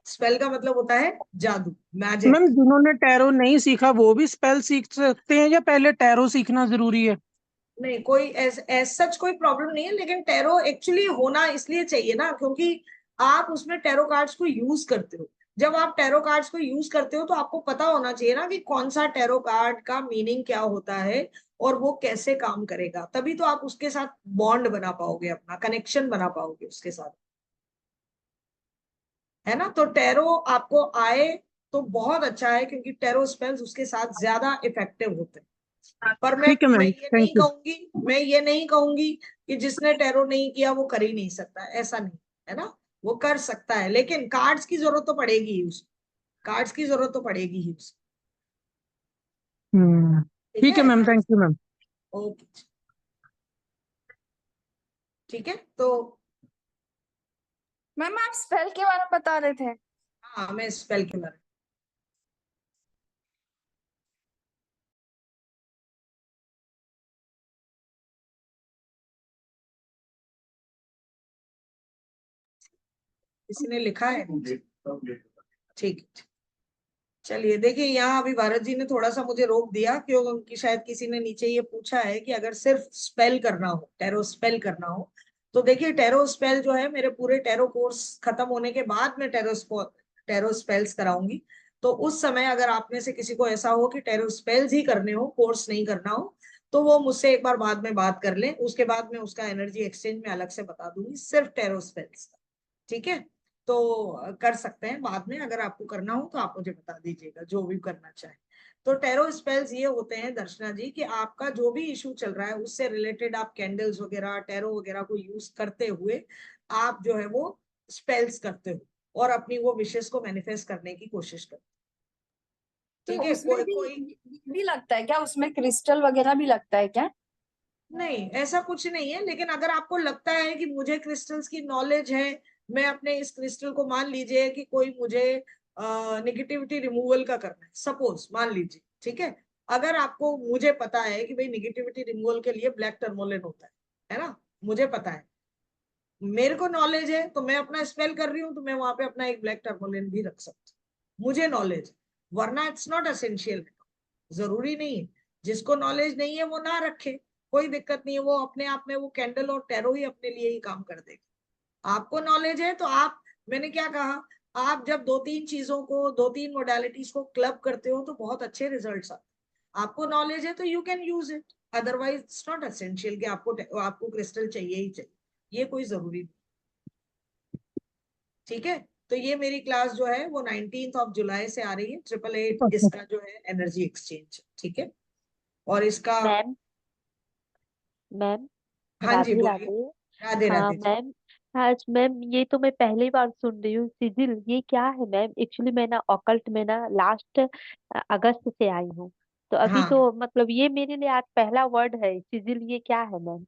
Speaker 2: स्पेल का मतलब होता है जादू, मैजिक।
Speaker 5: मैम जिन्होंने टैरो नहीं सीखा वो भी स्पेल सीख सकते हैं या पहले टैरो सीखना जरूरी है?
Speaker 2: नहीं, कोई सच कोई प्रॉब्लम नहीं है, लेकिन टैरो एक्चुअली होना इसलिए चाहिए ना क्योंकि आप उसमें टैरो कार्ड्स को यूज करते हो। जब आप टैरो कार्ड्स को यूज करते हो तो आपको पता होना चाहिए ना कि कौन सा टैरो कार्ड का मीनिंग क्या होता है और वो कैसे काम करेगा, तभी तो आप उसके साथ बॉन्ड बना पाओगे, अपना कनेक्शन बना पाओगे उसके साथ, है ना। तो टैरो आपको आए तो बहुत अच्छा है क्योंकि टैरो स्पेल्स उसके साथ ज्यादा इफेक्टिव होते हैं। पर मैं
Speaker 5: ठीक है
Speaker 2: मैं
Speaker 5: मैम,
Speaker 2: ये नहीं
Speaker 5: थैंक यू।
Speaker 2: कहूंगी मैं ये नहीं कहूंगी कि जिसने टैरो नहीं किया वो कर ही नहीं सकता, ऐसा नहीं है ना। वो कर सकता है, लेकिन कार्ड्स की जरूरत तो पड़ेगी ही उसको, कार्ड्स की जरूरत तो पड़ेगी ही उसको। ठीक
Speaker 5: ठीक है
Speaker 2: है,
Speaker 5: ma'am, thank you ma'am.
Speaker 2: Okay, ठीक है। तो
Speaker 8: मैम आप स्पेल के बारे में बता रहे थे।
Speaker 2: हाँ, मैं स्पेल के बारे में, किसी ने लिखा है, ठीक है। चलिए देखिए, यहाँ अभी भारत जी ने थोड़ा सा मुझे रोक दिया क्योंकि शायद किसी ने नीचे ये पूछा है कि अगर सिर्फ स्पेल करना हो, टैरो स्पेल करना हो, तो देखिए टैरो स्पेल जो है मेरे पूरे टैरो कोर्स खत्म होने के बाद मैं टैरो स्पेल्स कराऊंगी। तो उस समय अगर आप में से किसी को ऐसा हो कि टैरो स्पेल्स ही करने हो, कोर्स नहीं करना हो, तो वो मुझसे एक बार बाद में बात कर लें, उसके बाद मैं उसका एनर्जी एक्सचेंज में अलग से बता दूंगी सिर्फ टैरो स्पेल्स का। ठीक है, तो कर सकते हैं बाद में, अगर आपको करना हो तो आप मुझे बता दीजिएगा, जो भी करना चाहे। तो टैरो स्पेल्स ये होते हैं दर्शना जी कि आपका जो भी इशू चल रहा है उससे रिलेटेड आप कैंडल्स वगैरह, टैरो वगैरह को यूज करते हुए आप जो है वो स्पेल्स करते हो और अपनी वो विशेष को मैनिफेस्ट करने की कोशिश करते हो।
Speaker 8: तो
Speaker 2: ठीक है,
Speaker 8: उसमें
Speaker 2: कोई
Speaker 8: भी
Speaker 2: कोई
Speaker 8: ये भी लगता है क्या, उसमें क्रिस्टल वगैरह भी लगता है क्या?
Speaker 2: नहीं, ऐसा कुछ नहीं है, लेकिन अगर आपको लगता है कि मुझे क्रिस्टल्स की नॉलेज है, मैं अपने इस क्रिस्टल को, मान लीजिए कि कोई मुझे निगेटिविटी रिमूवल का करना है, सपोज मान लीजिए, ठीक है, अगर आपको, मुझे पता है कि भाई निगेटिविटी रिमूवल के लिए ब्लैक टर्मोलिन होता है ना, मुझे पता है, मेरे को नॉलेज है, तो मैं अपना स्पेल कर रही हूँ तो मैं वहां पे अपना एक ब्लैक टर्मोलिन भी रख सकती हूँ, मुझे नॉलेज है, वरना इट्स नॉट एसेंशियल, जरूरी नहीं है। जिसको नॉलेज नहीं है वो ना रखे, कोई दिक्कत नहीं है, वो अपने आप में वो कैंडल और टैरो ही अपने लिए ही काम कर देगा। आपको नॉलेज है तो आप, मैंने क्या कहा, आप जब दो तीन चीजों को, दो तीन मोडालिटीज को क्लब करते हो तो बहुत अच्छे रिजल्ट्स आते हैं। आपको नॉलेज है तो you can use it, otherwise it's not essential कि आपको क्रिस्टल चाहिए ही चाहिए, ये कोई जरूरी नहीं। ठीक है, तो ये मेरी क्लास जो है वो 19 जुलाई से आ रही है, 888 इसका जो है एनर्जी एक्सचेंज, ठीक है, और इसका,
Speaker 9: मैम मैम
Speaker 2: हाँ जी
Speaker 9: राधे
Speaker 2: बोलिए।
Speaker 9: राधे।
Speaker 2: राधे
Speaker 9: हाँ
Speaker 2: राधे जी।
Speaker 9: मैम, आज मैम ये तो मैं पहली बार सुन रही हूँ सिजिल, ये क्या है मैम? एक्चुअली मैं ना ऑकल्ट में ना लास्ट अगस्त से आई हूँ, तो अभी
Speaker 2: हाँ,
Speaker 9: तो मतलब ये मेरे लिए आज पहला वर्ड है सिजिल, ये क्या है मैम?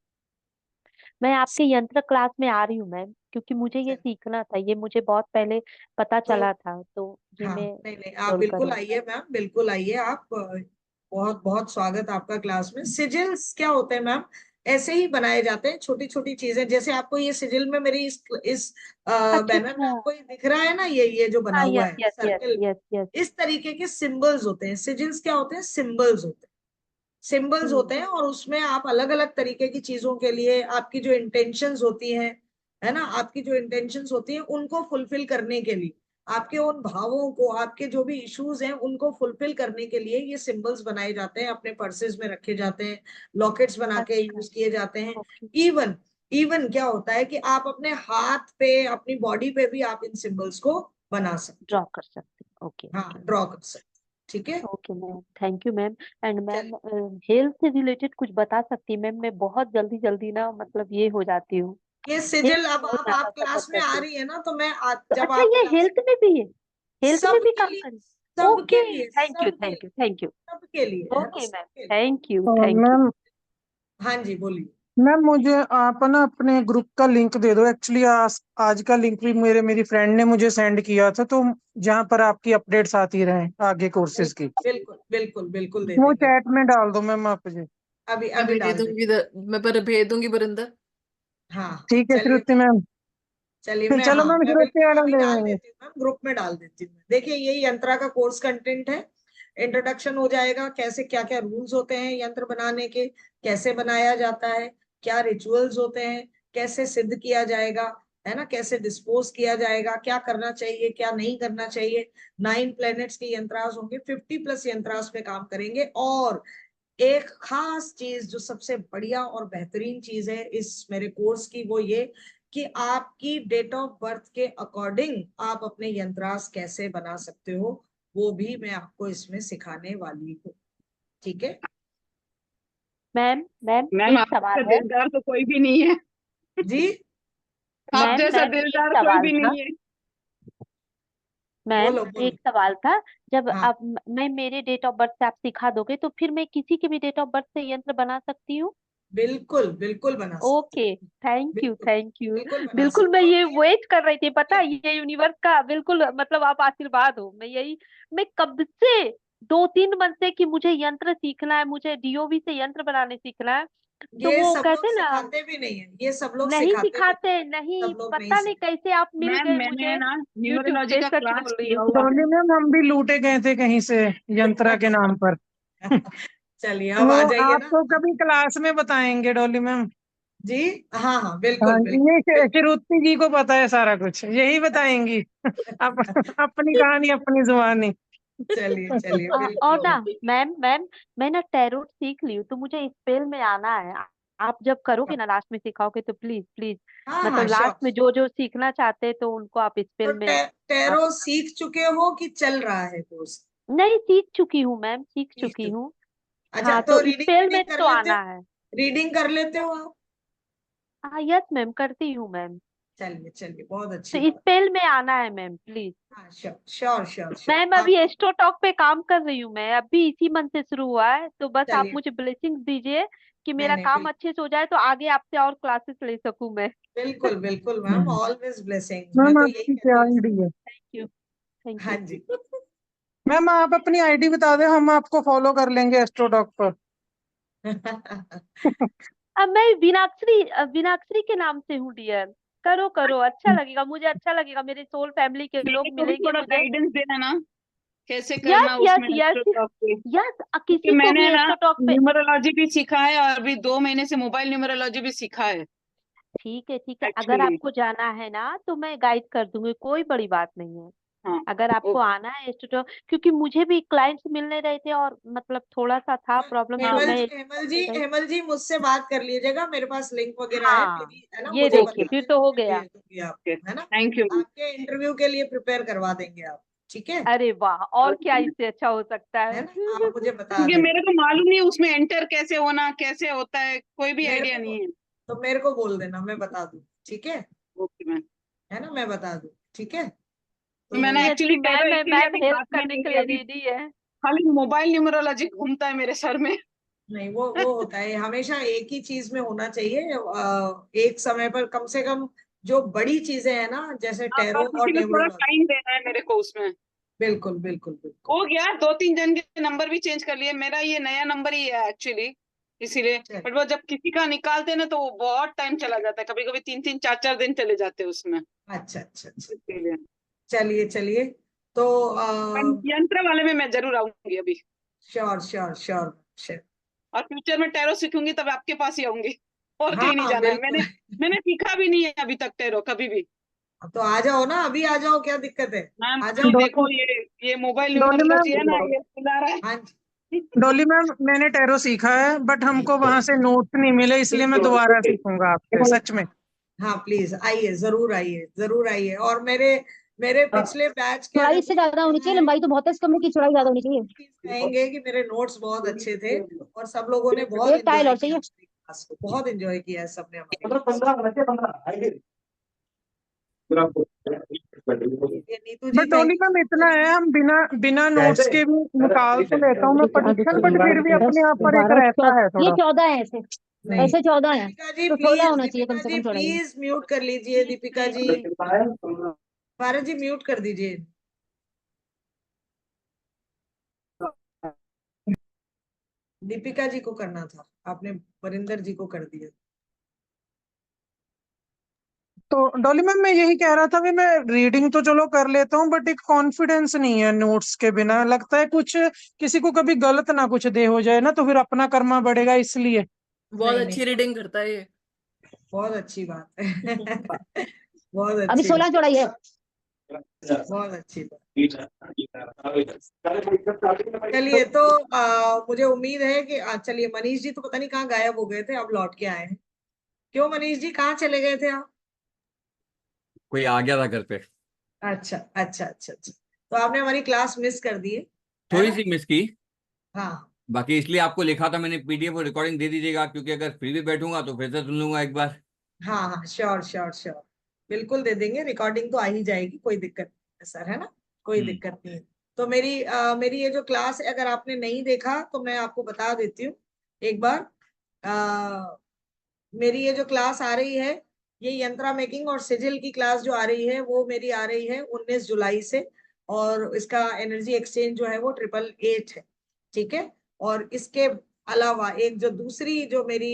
Speaker 9: मैं आपके यंत्र क्लास में आ रही हूँ मैम, क्योंकि मुझे ये
Speaker 2: चल,
Speaker 9: सीखना था, ये मुझे बहुत पहले पता
Speaker 2: तो
Speaker 9: चला था, तो ये
Speaker 2: हाँ,
Speaker 9: मैं
Speaker 2: नहीं नहीं, आप
Speaker 9: रोल कर
Speaker 2: बिल्कुल
Speaker 9: रही हूँ।
Speaker 2: आइए मैम, बिल्कुल आइए आप, बहुत बहुत स्वागत आपका क्लास में। सिजिल्स क्या होते हैं मैम? ऐसे ही बनाए जाते हैं, छोटी छोटी चीजें, जैसे आपको ये सिजिल में मेरी इस
Speaker 9: अच्छा
Speaker 2: बैनर में
Speaker 9: अच्छा।
Speaker 2: आपको ये दिख रहा है ना, ये जो बना
Speaker 9: हाँ,
Speaker 2: हुआ
Speaker 9: यस
Speaker 2: है
Speaker 9: yes yes
Speaker 2: circle,
Speaker 9: yes yes.
Speaker 2: इस तरीके के सिंबल्स होते हैं। सिजिल्स क्या होते हैं? सिंबल्स होते हैं, सिंबल्स
Speaker 9: हम्म।
Speaker 2: होते हैं, और उसमें आप अलग अलग तरीके की चीजों के लिए आपकी जो इंटेंशंस होती हैं, है ना, आपकी जो इंटेंशंस होती हैं उनको फुलफिल करने के लिए, आपके उन भावों को, आपके जो भी इश्यूज हैं उनको फुलफिल करने के लिए ये सिंबल्स बनाए जाते हैं, अपने पर्सेस में रखे जाते हैं, लॉकेट्स बना के
Speaker 9: अच्छा।
Speaker 2: यूज किए जाते हैं।
Speaker 9: ओके।
Speaker 2: इवन इवन क्या होता है कि आप अपने हाथ पे, अपनी बॉडी पे भी आप इन सिंबल्स को बना सकते
Speaker 9: ड्रॉ
Speaker 2: हो,
Speaker 9: कर सकते हैं, ओके
Speaker 2: हाँ,
Speaker 9: ओके।
Speaker 2: ड्रॉ कर सकते हो, ठीक है।
Speaker 9: Okay ma'am, thank you ma'am. And
Speaker 2: चलिए,
Speaker 9: मैम हेल्थ से रिलेटेड कुछ बता सकती है मैम? मैं बहुत जल्दी जल्दी ना मतलब ये हो जाती हूँ,
Speaker 2: ये
Speaker 9: हेल्थ
Speaker 2: सिजिल, अब
Speaker 9: बहुत
Speaker 2: अब
Speaker 9: ज्यादा
Speaker 2: आप
Speaker 9: सफर
Speaker 2: क्लास में आ
Speaker 9: करती हूँ।
Speaker 2: रही है ना, तो मैं
Speaker 9: तो
Speaker 2: जब
Speaker 9: अच्छा,
Speaker 2: आप
Speaker 9: ये
Speaker 2: क्लास,
Speaker 9: हेल्थ में भी है, हेल्थ में भी
Speaker 2: सबके
Speaker 9: काम
Speaker 2: लिए,
Speaker 9: करे?
Speaker 2: सबके
Speaker 9: ओके,
Speaker 2: लिए,
Speaker 9: थैंक यू
Speaker 2: सबके
Speaker 9: थैंक
Speaker 2: लिए,
Speaker 9: यू थैंक यू।
Speaker 2: सबके लिए, है ना,
Speaker 9: ओके मैम,
Speaker 2: सबके लिए।
Speaker 9: थैंक यू
Speaker 5: और
Speaker 9: थैंक यू।
Speaker 5: मैम,
Speaker 2: हाँ जी बोलिए।
Speaker 5: मैम मुझे आप ना अपने ग्रुप का लिंक दे दो। एक्चुअली आज का लिंक भी मेरी फ्रेंड ने मुझे सेंड किया था, तो जहाँ पर आपकी अपडेट्स आती रहे आगे कोर्सेज की,
Speaker 2: बिल्कुल बिल्कुल बिल्कुल दे
Speaker 5: वो
Speaker 2: देंगे,
Speaker 5: चैट में डाल दो मैम आप मुझे।
Speaker 2: अभी
Speaker 4: मैं
Speaker 2: अभी
Speaker 4: भेज
Speaker 2: डाल
Speaker 4: दूंगी
Speaker 2: देंगे।
Speaker 4: मैं पर भेज दूंगी बरिंदर।
Speaker 2: हाँ,
Speaker 5: ठीक है
Speaker 2: चलिए,
Speaker 5: श्रुति मैम।
Speaker 2: चलिए, मैं,
Speaker 5: चलो
Speaker 2: हाँ,
Speaker 5: मैम
Speaker 2: मैं
Speaker 5: श्रुति
Speaker 2: बिल्कुल
Speaker 5: मैडम
Speaker 2: अभी
Speaker 5: दे
Speaker 2: डाल
Speaker 5: देंगे।
Speaker 2: देती हूँ मैम, ग्रुप में डाल देती हूँ। देखिए, ये यंत्रा का कोर्स कंटेंट है, इंट्रोडक्शन हो जाएगा, कैसे क्या क्या रूल्स होते हैं यंत्र बनाने के, कैसे बनाया जाता है, क्या रिचुअल्स होते हैं, कैसे सिद्ध किया जाएगा, है ना, कैसे डिस्पोज किया जाएगा, क्या करना चाहिए क्या नहीं करना चाहिए। 9 प्लैनेट्स के यंत्रास होंगे, 50+ यंत्रास पे काम करेंगे। और एक खास चीज जो सबसे बढ़िया और बेहतरीन चीज है इस मेरे कोर्स की, वो ये कि आपकी डेट ऑफ बर्थ के अकॉर्डिंग आप अपने यंत्रास कैसे बना सकते हो, वो भी मैं आपको इसमें सिखाने वाली हूँ, ठीक है
Speaker 9: मैम मैम
Speaker 3: मैम
Speaker 9: एक
Speaker 3: आप
Speaker 9: सवाल
Speaker 3: जैसा
Speaker 9: है।
Speaker 3: दिलदार तो कोई भी नहीं है।
Speaker 2: जी।
Speaker 3: आप
Speaker 9: मैम
Speaker 3: जैसा
Speaker 9: मैम एक
Speaker 3: दिलदार कोई
Speaker 9: सवाल
Speaker 3: भी
Speaker 9: था।
Speaker 3: नहीं है।
Speaker 9: मैम
Speaker 2: बोलो
Speaker 9: एक
Speaker 2: बोलो।
Speaker 9: सवाल था, जब
Speaker 2: हाँ,
Speaker 9: आप मैं मेरे डेट ऑफ बर्थ से आप सिखा दोगे तो फिर मैं किसी के भी डेट ऑफ बर्थ से यंत्र बना सकती हूँ?
Speaker 2: बिल्कुल बिल्कुल बना सकते
Speaker 9: ओके, थैंक यू
Speaker 2: बिल्कुल
Speaker 9: थैंक यू।
Speaker 2: बिल्कुल बना
Speaker 9: बिल्कुल
Speaker 2: सकते
Speaker 9: मैं
Speaker 2: हो। और
Speaker 9: ये
Speaker 2: ये
Speaker 9: वेट कर रही थी, पता
Speaker 2: देखिए,
Speaker 9: है, ये यूनिवर्स का बिल्कुल मतलब आप आशीर्वाद हो। मैं यही, मैं कब से 2-3 मंथ से कि मुझे यंत्र सीखना है, मुझे डीओवी से यंत्र बनाने सीखना है, तो
Speaker 2: ये
Speaker 9: वो
Speaker 2: सब लोग
Speaker 9: कहते हैं ना,
Speaker 2: सिखाते भी नहीं है, ये सब लोग
Speaker 9: नहीं
Speaker 2: सिखाते भी
Speaker 9: सिखाते,
Speaker 2: नहीं,
Speaker 9: नहीं
Speaker 2: सब लोग नहीं
Speaker 9: पता नहीं
Speaker 2: सिखाते।
Speaker 9: कैसे आप मिल
Speaker 3: मैम
Speaker 9: गए
Speaker 3: मैंने
Speaker 9: मुझे।
Speaker 3: ना
Speaker 9: यूट्यूब
Speaker 3: न्यूरोलॉजी
Speaker 9: पे
Speaker 3: का
Speaker 9: सच
Speaker 3: क्लास
Speaker 9: बोल रही
Speaker 3: किया
Speaker 9: हूँ।
Speaker 3: हुआ है।
Speaker 5: डॉली मैम हम भी लूटे गए थे कहीं से यंत्रा के नाम पर।
Speaker 2: चलिए, अब
Speaker 5: वो
Speaker 2: आ जाइए ना।
Speaker 5: आपको कभी क्लास में बताएंगे डॉली मैम।
Speaker 2: जी, हाँ हाँ,
Speaker 5: हाँ
Speaker 2: बिल्कुल
Speaker 5: जी, ये
Speaker 2: बिल्कुल
Speaker 5: श्रुति जी को पता है सारा कुछ, यही बताएंगी। अपनी कहानी अपनी जुबानी।
Speaker 2: चलिए चलिए,
Speaker 9: और
Speaker 2: बिल्कुल
Speaker 9: ना
Speaker 2: बिल्कुल।
Speaker 9: मैम मैम मैं ना टैरोट सीख ली हूँ, तो मुझे स्पेल में आना है, आप जब करोगे ना लास्ट में सिखाओगे तो प्लीज प्लीज
Speaker 2: हाँ
Speaker 9: मतलब
Speaker 2: हाँ
Speaker 9: लास्ट में
Speaker 2: श्योर।
Speaker 9: जो सीखना चाहते हैं तो उनको आप
Speaker 2: तो
Speaker 9: स्पेल में
Speaker 2: टैरो सीख चुके हो कि चल रहा है कोर्स?
Speaker 9: नहीं सीख चुकी हूँ मैम, सीख
Speaker 2: सीख
Speaker 9: चुकी
Speaker 2: चुके।
Speaker 9: हूँ।
Speaker 2: अच्छा
Speaker 9: हाँ
Speaker 2: तो
Speaker 9: तो
Speaker 2: रीडिंग
Speaker 9: स्पेल में
Speaker 2: रीडिंग कर
Speaker 9: तो
Speaker 2: लेते
Speaker 9: आना
Speaker 2: हो?
Speaker 9: है।
Speaker 2: रीडिंग कर लेते हो आप?
Speaker 9: हाँ यस मैम करती हूँ मैम।
Speaker 2: चलिए चलिए, बहुत अच्छी
Speaker 9: तो
Speaker 2: बात।
Speaker 9: स्पेल में आना है मैम प्लीज।
Speaker 2: हाँ sure sure sure sure.
Speaker 9: Ma'am अभी एस्ट्रोटॉक पे काम कर रही हूँ मैं, अभी इसी मंथ से शुरू हुआ है, तो बस आप
Speaker 2: चलिए,
Speaker 9: मुझे ब्लेसिंग्स दीजिए कि
Speaker 2: नहीं
Speaker 9: मेरा
Speaker 2: नहीं
Speaker 9: काम
Speaker 2: बिल्कुल
Speaker 9: अच्छे से हो जाए तो आगे आपसे और क्लासेस ले सकूं मैं।
Speaker 2: बिल्कुल बिल्कुल मैम, ऑलवेज ब्लेसिंग्स, मैं
Speaker 5: मैम
Speaker 2: तो यही
Speaker 5: आपकी क्या
Speaker 2: कहती हूँ।
Speaker 5: आईडी है?
Speaker 9: थैंक यू थैंक
Speaker 2: हाँ
Speaker 9: यू।
Speaker 2: जी।
Speaker 5: मैम आप अपनी आईडी बता दें, हम आपको फॉलो कर लेंगे एस्ट्रोडॉक पर।
Speaker 9: अब मैं विनाक्षरी के नाम से हूँ डियर। करो करो, अच्छा लगेगा, मुझे अच्छा लगेगा, मेरे सोल फैमिली के
Speaker 3: मेरे
Speaker 9: लोग
Speaker 3: को भी
Speaker 9: मिलेंगे
Speaker 3: थोड़ा
Speaker 9: मुझे।
Speaker 3: गाइडेंस देना ना, कैसे
Speaker 9: यस
Speaker 3: करना
Speaker 9: यस
Speaker 3: उसमें
Speaker 9: यस
Speaker 3: एस्ट्रोटॉक पे,
Speaker 9: यस
Speaker 3: क्योंकि
Speaker 9: किसी को भी
Speaker 3: मैंने ना
Speaker 9: एस्ट्रोटॉक पे।
Speaker 3: न्यूमरोलॉजी भी सीखा है और अभी 2 महीने से मोबाइल न्यूमरोलॉजी भी सीखा है
Speaker 9: ठीक है, अगर
Speaker 3: एक्चुअली।
Speaker 9: आपको जाना है ना तो मैं गाइड कर दूंगी, कोई बड़ी बात नहीं है।
Speaker 3: हाँ
Speaker 9: अगर आपको
Speaker 3: ओके।
Speaker 9: आना है इंस्टीट्यूट, क्योंकि मुझे भी क्लाइंट्स मिलने रहे थे और मतलब थोड़ा सा था प्रॉब्लम तो
Speaker 3: हाँ
Speaker 9: मैं
Speaker 2: हेमल जी मुझसे बात कर लीजिएगा, मेरे पास लिंक वगैरह है,
Speaker 9: हाँ
Speaker 2: मेरी है ना,
Speaker 9: ये
Speaker 2: मुझे
Speaker 9: देखिए
Speaker 2: बता
Speaker 9: फिर
Speaker 2: देना,
Speaker 9: तो हो
Speaker 2: मैं
Speaker 9: गया।
Speaker 2: भेज दूंगी
Speaker 3: ओके
Speaker 2: आपको, है ना।
Speaker 3: Thank you ma'am.
Speaker 2: आपके इंटरव्यू के लिए प्रिपेयर करवा देंगे आप, ठीक है?
Speaker 9: अरे वाह, और क्या इससे अच्छा हो सकता
Speaker 2: है
Speaker 9: है।
Speaker 2: ना, आप मुझे बता
Speaker 3: क्योंकि
Speaker 2: देना।
Speaker 3: मेरे को मालूम नहीं उसमें एंटर कैसे होना, कैसे होता है, कोई भी
Speaker 2: मेरे
Speaker 3: आइडिया
Speaker 2: को
Speaker 3: नहीं है।
Speaker 2: तो मेरे को बोल देना, मैं बता दूँ, ठीक है?
Speaker 3: Okay ma'am.
Speaker 2: है ना, मैं बता दूँ, ठीक है?
Speaker 3: तो मैंने
Speaker 2: तो
Speaker 9: सीरियसली
Speaker 3: एक्चुअली
Speaker 9: मैम
Speaker 3: टैरो इसीलिए
Speaker 9: मैम
Speaker 3: अभी
Speaker 9: हेल्प
Speaker 3: हाथ में
Speaker 9: करने
Speaker 3: नहीं
Speaker 9: के
Speaker 3: लिया,
Speaker 9: लिए
Speaker 3: अभी
Speaker 9: रेडी है।
Speaker 3: खाली मोबाइल न्यूमरोलॉजी घूमता है मेरे सर में।
Speaker 2: नहीं, वो होता है हमेशा, एक ही चीज में होना चाहिए। एक समय पर कम से कम जो बड़ी चीजें हैं ना, जैसे
Speaker 3: हाँ
Speaker 2: टैरो
Speaker 3: बस
Speaker 2: और
Speaker 3: इसीलिए थोड़ा
Speaker 2: न्यूमरोलॉजी।
Speaker 3: टाइम देना है मेरे को उसमें।
Speaker 2: बिल्कुल बिल्कुल बिल्कुल।
Speaker 3: हो गया, 2-3 जन के नंबर भी चेंज कर लिए, मेरा ये नया नंबर ही है एक्चुअली, इसीलिए।
Speaker 2: चल,
Speaker 3: बट वो जब किसी का निकालते हैं ना तो वो बहुत टाइम चला जाता है, कभी कभी 3-3 4-4 दिन चले जाते हैं उसमें,
Speaker 2: अच्छा अच्छा अच्छा।
Speaker 3: इसीलिए।
Speaker 2: चलिए चलिए, तो
Speaker 3: यंत्र वाले में मैं जरूर आऊंगी अभी,
Speaker 2: श्योर श्योर श्योर श्योर।
Speaker 3: और फ्यूचर में टैरो सीखूंगी तब आपके पास ही आऊंगी, और
Speaker 2: हाँ
Speaker 3: कहीं नहीं
Speaker 2: हाँ
Speaker 3: जाना है।
Speaker 2: बिल्कुल।
Speaker 3: मैंने सीखा भी नहीं है अभी तक टैरो कभी भी।
Speaker 2: तो आ जाओ ना, अभी आ जाओ, क्या दिक्कत है?
Speaker 3: मैम
Speaker 2: आ
Speaker 3: ये
Speaker 2: जाओ।
Speaker 3: देखो, ये मोबाइल
Speaker 5: डॉली
Speaker 3: न्यूमरोलॉजी है ना,
Speaker 5: मैम,
Speaker 3: ये बुला रहा
Speaker 2: हाँ जी,
Speaker 3: है।
Speaker 5: डॉली मैम मैंने टैरो सीखा है बट हमको वहां से नोट्स नहीं मिले, इसलिए मैं
Speaker 2: बिल्कुल।
Speaker 5: दोबारा सीखूंगा आपसे, सच में।
Speaker 2: हाँ प्लीज आइए, जरूर आइए, जरूर आइए। और मेरे मेरे पिछले बैच के
Speaker 7: चौड़ाई
Speaker 2: अगर
Speaker 7: इससे
Speaker 2: कोई
Speaker 7: ज्यादा होनी
Speaker 2: मिला
Speaker 7: चाहिए,
Speaker 2: है,
Speaker 7: लंबाई तो बहुत है, इस कमरे की चौड़ाई ज्यादा होनी चाहिए।
Speaker 2: प्लीज कहेंगे कि मेरे नोट्स बहुत अच्छे थे, और सब लोगों ने बहुत
Speaker 7: एक टाइल
Speaker 2: एंजॉय
Speaker 7: और
Speaker 2: किया
Speaker 7: चाहिए।
Speaker 2: हमारी क्लास को, बहुत एंजॉय किया है सबने हमारी क्लास को। ये Neetu ji
Speaker 5: but Dolly
Speaker 2: thank you
Speaker 5: ma'am
Speaker 2: so
Speaker 5: इतना
Speaker 2: वेरी
Speaker 5: है,
Speaker 2: मच।
Speaker 5: हम बिना बिना नोट्स के भी निकाल तो लेता हूँ मैं परीक्षण, बट फिर भी अपने आप पर एक रहता है
Speaker 7: ये
Speaker 5: थोड़ा।
Speaker 7: 14 है ऐसे,
Speaker 2: नहीं,
Speaker 7: ऐसे 14 है,
Speaker 2: दीपिका जी
Speaker 7: तो 16
Speaker 2: प्लीज,
Speaker 7: होना चाहिए कम
Speaker 2: दीपिका
Speaker 7: से
Speaker 2: जी
Speaker 7: कम चौड़ाई।
Speaker 2: प्लीज म्यूट कर लीजिए, दीपिका जी, भारत जी म्यूट कर दीजिए। दीपिका जी को करना था, आपने वरिंदर जी को कर दिया।
Speaker 5: तो डॉली मैम मैं यही कह रहा था कि मैं रीडिंग तो चलो कर लेता हूँ बट एक कॉन्फिडेंस नहीं है नोट्स के बिना, लगता है कुछ किसी को कभी गलत ना कुछ दे हो जाए ना, तो फिर अपना कर्मा बढ़ेगा, इसलिए।
Speaker 4: बहुत
Speaker 2: नहीं नहीं,
Speaker 4: अच्छी रीडिंग करता है ये।
Speaker 2: बहुत अच्छी बात है। बहुत
Speaker 7: अभी
Speaker 2: अच्छी
Speaker 7: 16
Speaker 2: बात,
Speaker 7: चौड़ाई है।
Speaker 2: बहुत अच्छी बात। चलिए, तो मुझे उम्मीद है कि चलिए, मनीष जी तो पता नहीं कहाँ गायब हो गए थे, अब लौट के आए हैं। क्यों मनीष जी, कहाँ चले गए थे आप?
Speaker 1: कोई आ गया था घर पे,
Speaker 2: अच्छा अच्छा अच्छा अच्छा, तो आपने हमारी क्लास मिस कर दी है
Speaker 1: थोड़ी
Speaker 2: ना?
Speaker 1: सी मिस की।
Speaker 2: हाँ
Speaker 1: बाकी इसलिए आपको लिखा था मैंने, पीडीएफ और रिकॉर्डिंग दे दीजिएगा, क्योंकि अगर फ्री भी बैठूंगा तो फिर से सुन लूंगा एक बार।
Speaker 2: हाँ हाँ श्योर श्योर श्योर, बिल्कुल दे देंगे, रिकॉर्डिंग तो आ ही जाएगी, कोई दिक्कत नहीं है सर, है ना, कोई
Speaker 1: हम्म।
Speaker 2: दिक्कत नहीं है। तो मेरी ये जो क्लास है, अगर आपने नहीं देखा तो मैं आपको बता देती हूँ एक बार। मेरी ये जो क्लास आ रही है, ये यंत्रा मेकिंग और सिजिल की क्लास जो आ रही है, वो मेरी आ रही है 19 जुलाई से, और इसका एनर्जी एक्सचेंज जो है वो 888 है, ठीक है। और इसके अलावा एक जो दूसरी जो मेरी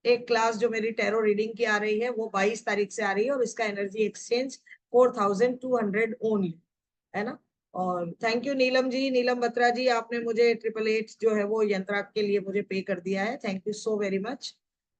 Speaker 2: एक क्लास जो मेरी टैरो रीडिंग की आ रही है, वो 22 तारीख से आ रही है, और इसका एनर्जी एक्सचेंज 4200 ओनली, है ना। और थैंक यू नीलम जी, नीलम बत्रा जी, आपने मुझे 888 जो है वो यंत्रा के लिए मुझे पे कर दिया है, thank you so very much.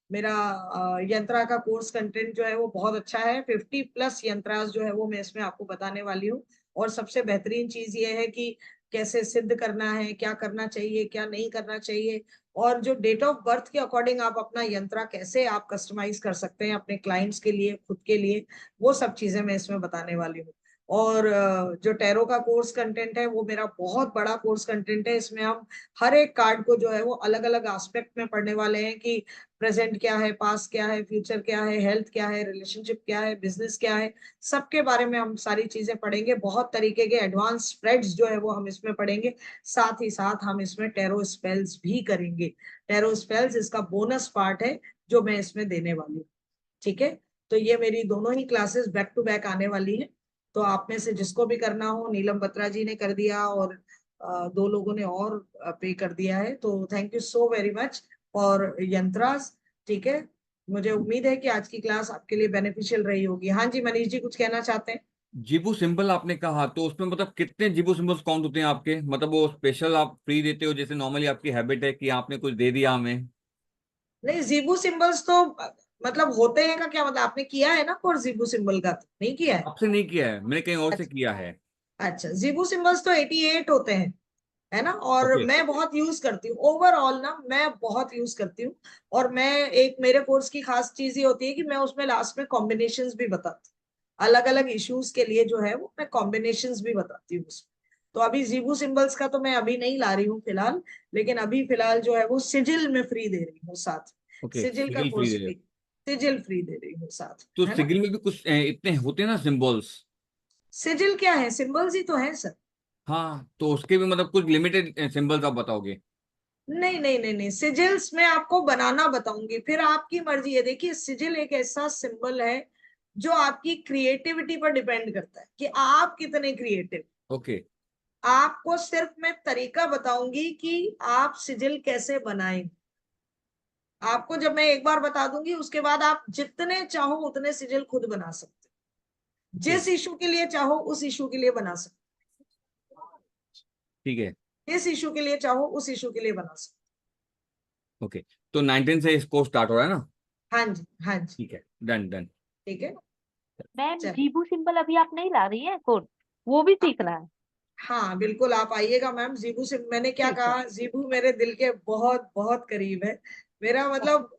Speaker 2: मेरा यंत्रा का कोर्स कंटेंट जो है वो बहुत अच्छा है, 50+ यंत्रास जो है वो मैं इसमें आपको बताने वाली हूँ। और सबसे बेहतरीन चीज ये है कि कैसे सिद्ध करना है, क्या करना चाहिए, क्या नहीं करना चाहिए, और जो डेट ऑफ बर्थ के अकॉर्डिंग आप अपना यंत्रा कैसे आप कस्टमाइज कर सकते हैं अपने क्लाइंट्स के लिए, खुद के लिए, वो सब चीजें मैं इसमें बताने वाली हूँ। और जो टैरो का कोर्स कंटेंट है वो मेरा बहुत बड़ा कोर्स कंटेंट है। इसमें हम हर एक कार्ड को जो है वो अलग अलग एस्पेक्ट में पढ़ने वाले हैं कि प्रेजेंट क्या है, पास्ट क्या है, फ्यूचर क्या है, हेल्थ क्या है, रिलेशनशिप क्या है, बिजनेस क्या है, सबके बारे में हम सारी चीजें पढ़ेंगे। बहुत तरीके के एडवांस स्प्रेड्स जो है वो हम इसमें पढ़ेंगे। साथ ही साथ हम इसमें टैरो स्पेल्स भी करेंगे। टैरो स्पेल्स इसका बोनस पार्ट है जो मैं इसमें देने वाली हूँ। ठीक है, तो ये मेरी दोनों ही क्लासेस बैक टू बैक आने वाली है। तो आप में से जिसको भी करना हो, नीलम बत्रा जी ने कर दिया और 2 लोगों ने और पे कर दिया है, तो thank you so very much for यंत्रास। ठीक है, मुझे उम्मीद है कि आज की क्लास आपके लिए बेनिफिशियल रही होगी। हाँ जी, मनीष जी कुछ कहना चाहते हैं?
Speaker 1: जीबू सिंबल आपने कहा, तो उसमें मतलब कितने जीबू सिंबल्स काउंट होते हैं आपके? मतलब वो स्पेशल आप फ्री देते हो जैसे नॉर्मली आपकी हैबिट है कि आपने कुछ दे दिया हमें?
Speaker 2: नहीं, जीबू सिंबल्स तो मतलब होते हैं का क्या मतलब, आपने किया है ना कोर्स जीबू सिंबल का? तो नहीं किया है?
Speaker 1: आपसे नहीं किया है, मैंने कहीं और से
Speaker 2: अच्छा,
Speaker 1: किया है।
Speaker 2: अच्छा, जीबू सिंबल्स तो 88 होते हैं, है ना। और
Speaker 1: ओके।
Speaker 2: मैं बहुत यूज करती हूँ ओवरऑल ना, मैं बहुत यूज करती हूँ। और मैं एक मेरे कोर्स की खास चीज ये होती है कि मैं उसमें लास्ट में कॉम्बिनेशंस भी बताती हूँ। अलग अलग इश्यूज के लिए जो है वो मैं कॉम्बिनेशंस भी बताती हूँ उसमें। तो अभी जीबू सिंबल्स का तो मैं अभी नहीं ला रही हूँ फिलहाल, लेकिन अभी फिलहाल जो है वो सिजिल में फ्री दे रही हूँ साथ।
Speaker 1: ओके,
Speaker 2: सिजिल का
Speaker 1: सिगिल फ्री
Speaker 2: कोर्स
Speaker 1: दे रहे हो?
Speaker 2: फ्री, सिजिल फ्री दे रही हूँ साथ,
Speaker 1: तो
Speaker 2: है ना।
Speaker 1: सिगिल में भी कुछ इतने होते हैं ना सिंबल्स?
Speaker 2: सिजिल क्या है? सिंबल्स ही तो है सर।
Speaker 1: हाँ, तो उसके भी मतलब कुछ लिमिटेड सिंबल्स आप बताओगे?
Speaker 2: नहीं नहीं नहीं नहीं, सिजिल्स में आपको बनाना बताऊंगी, फिर आपकी मर्जी है। देखिए, सिजिल एक ऐसा सिंबल है जो आपकी क्रिएटिविटी पर डिपेंड करता है कि आप कितने क्रिएटिव।
Speaker 1: ओके।
Speaker 2: आपको सिर्फ मैं तरीका बताऊंगी कि आप सिजिल कैसे बनाएं। आपको जब मैं एक बार बता दूंगी, उसके बाद आप जितने चाहो उतने सिजिल खुद बना सकते हो।
Speaker 1: ओके।
Speaker 2: जिस इशू के लिए चाहो उस इशू के लिए बना सकते
Speaker 1: ठीक है।
Speaker 2: हो, जिस इशू के लिए चाहो उस इशू के लिए बना सकते
Speaker 1: ओके, तो 19 से इस कोर्स स्टार्ट हो रहा है ना?
Speaker 2: हो। हाँ जी, हाँ जी।
Speaker 1: ठीक है, डन डन।
Speaker 2: ठीक है,
Speaker 9: मैम
Speaker 2: चलिए।
Speaker 9: जीबू सिंबल अभी आप नहीं ला रही हैं कोर्स, वो भी सीखना है?
Speaker 2: हाँ बिल्कुल, आप आइएगा मैम। जीबू से मैंने क्या
Speaker 9: ठीक है।
Speaker 2: कहा, जीबू मेरे दिल के बहुत बहुत करीब है। मेरा मतलब,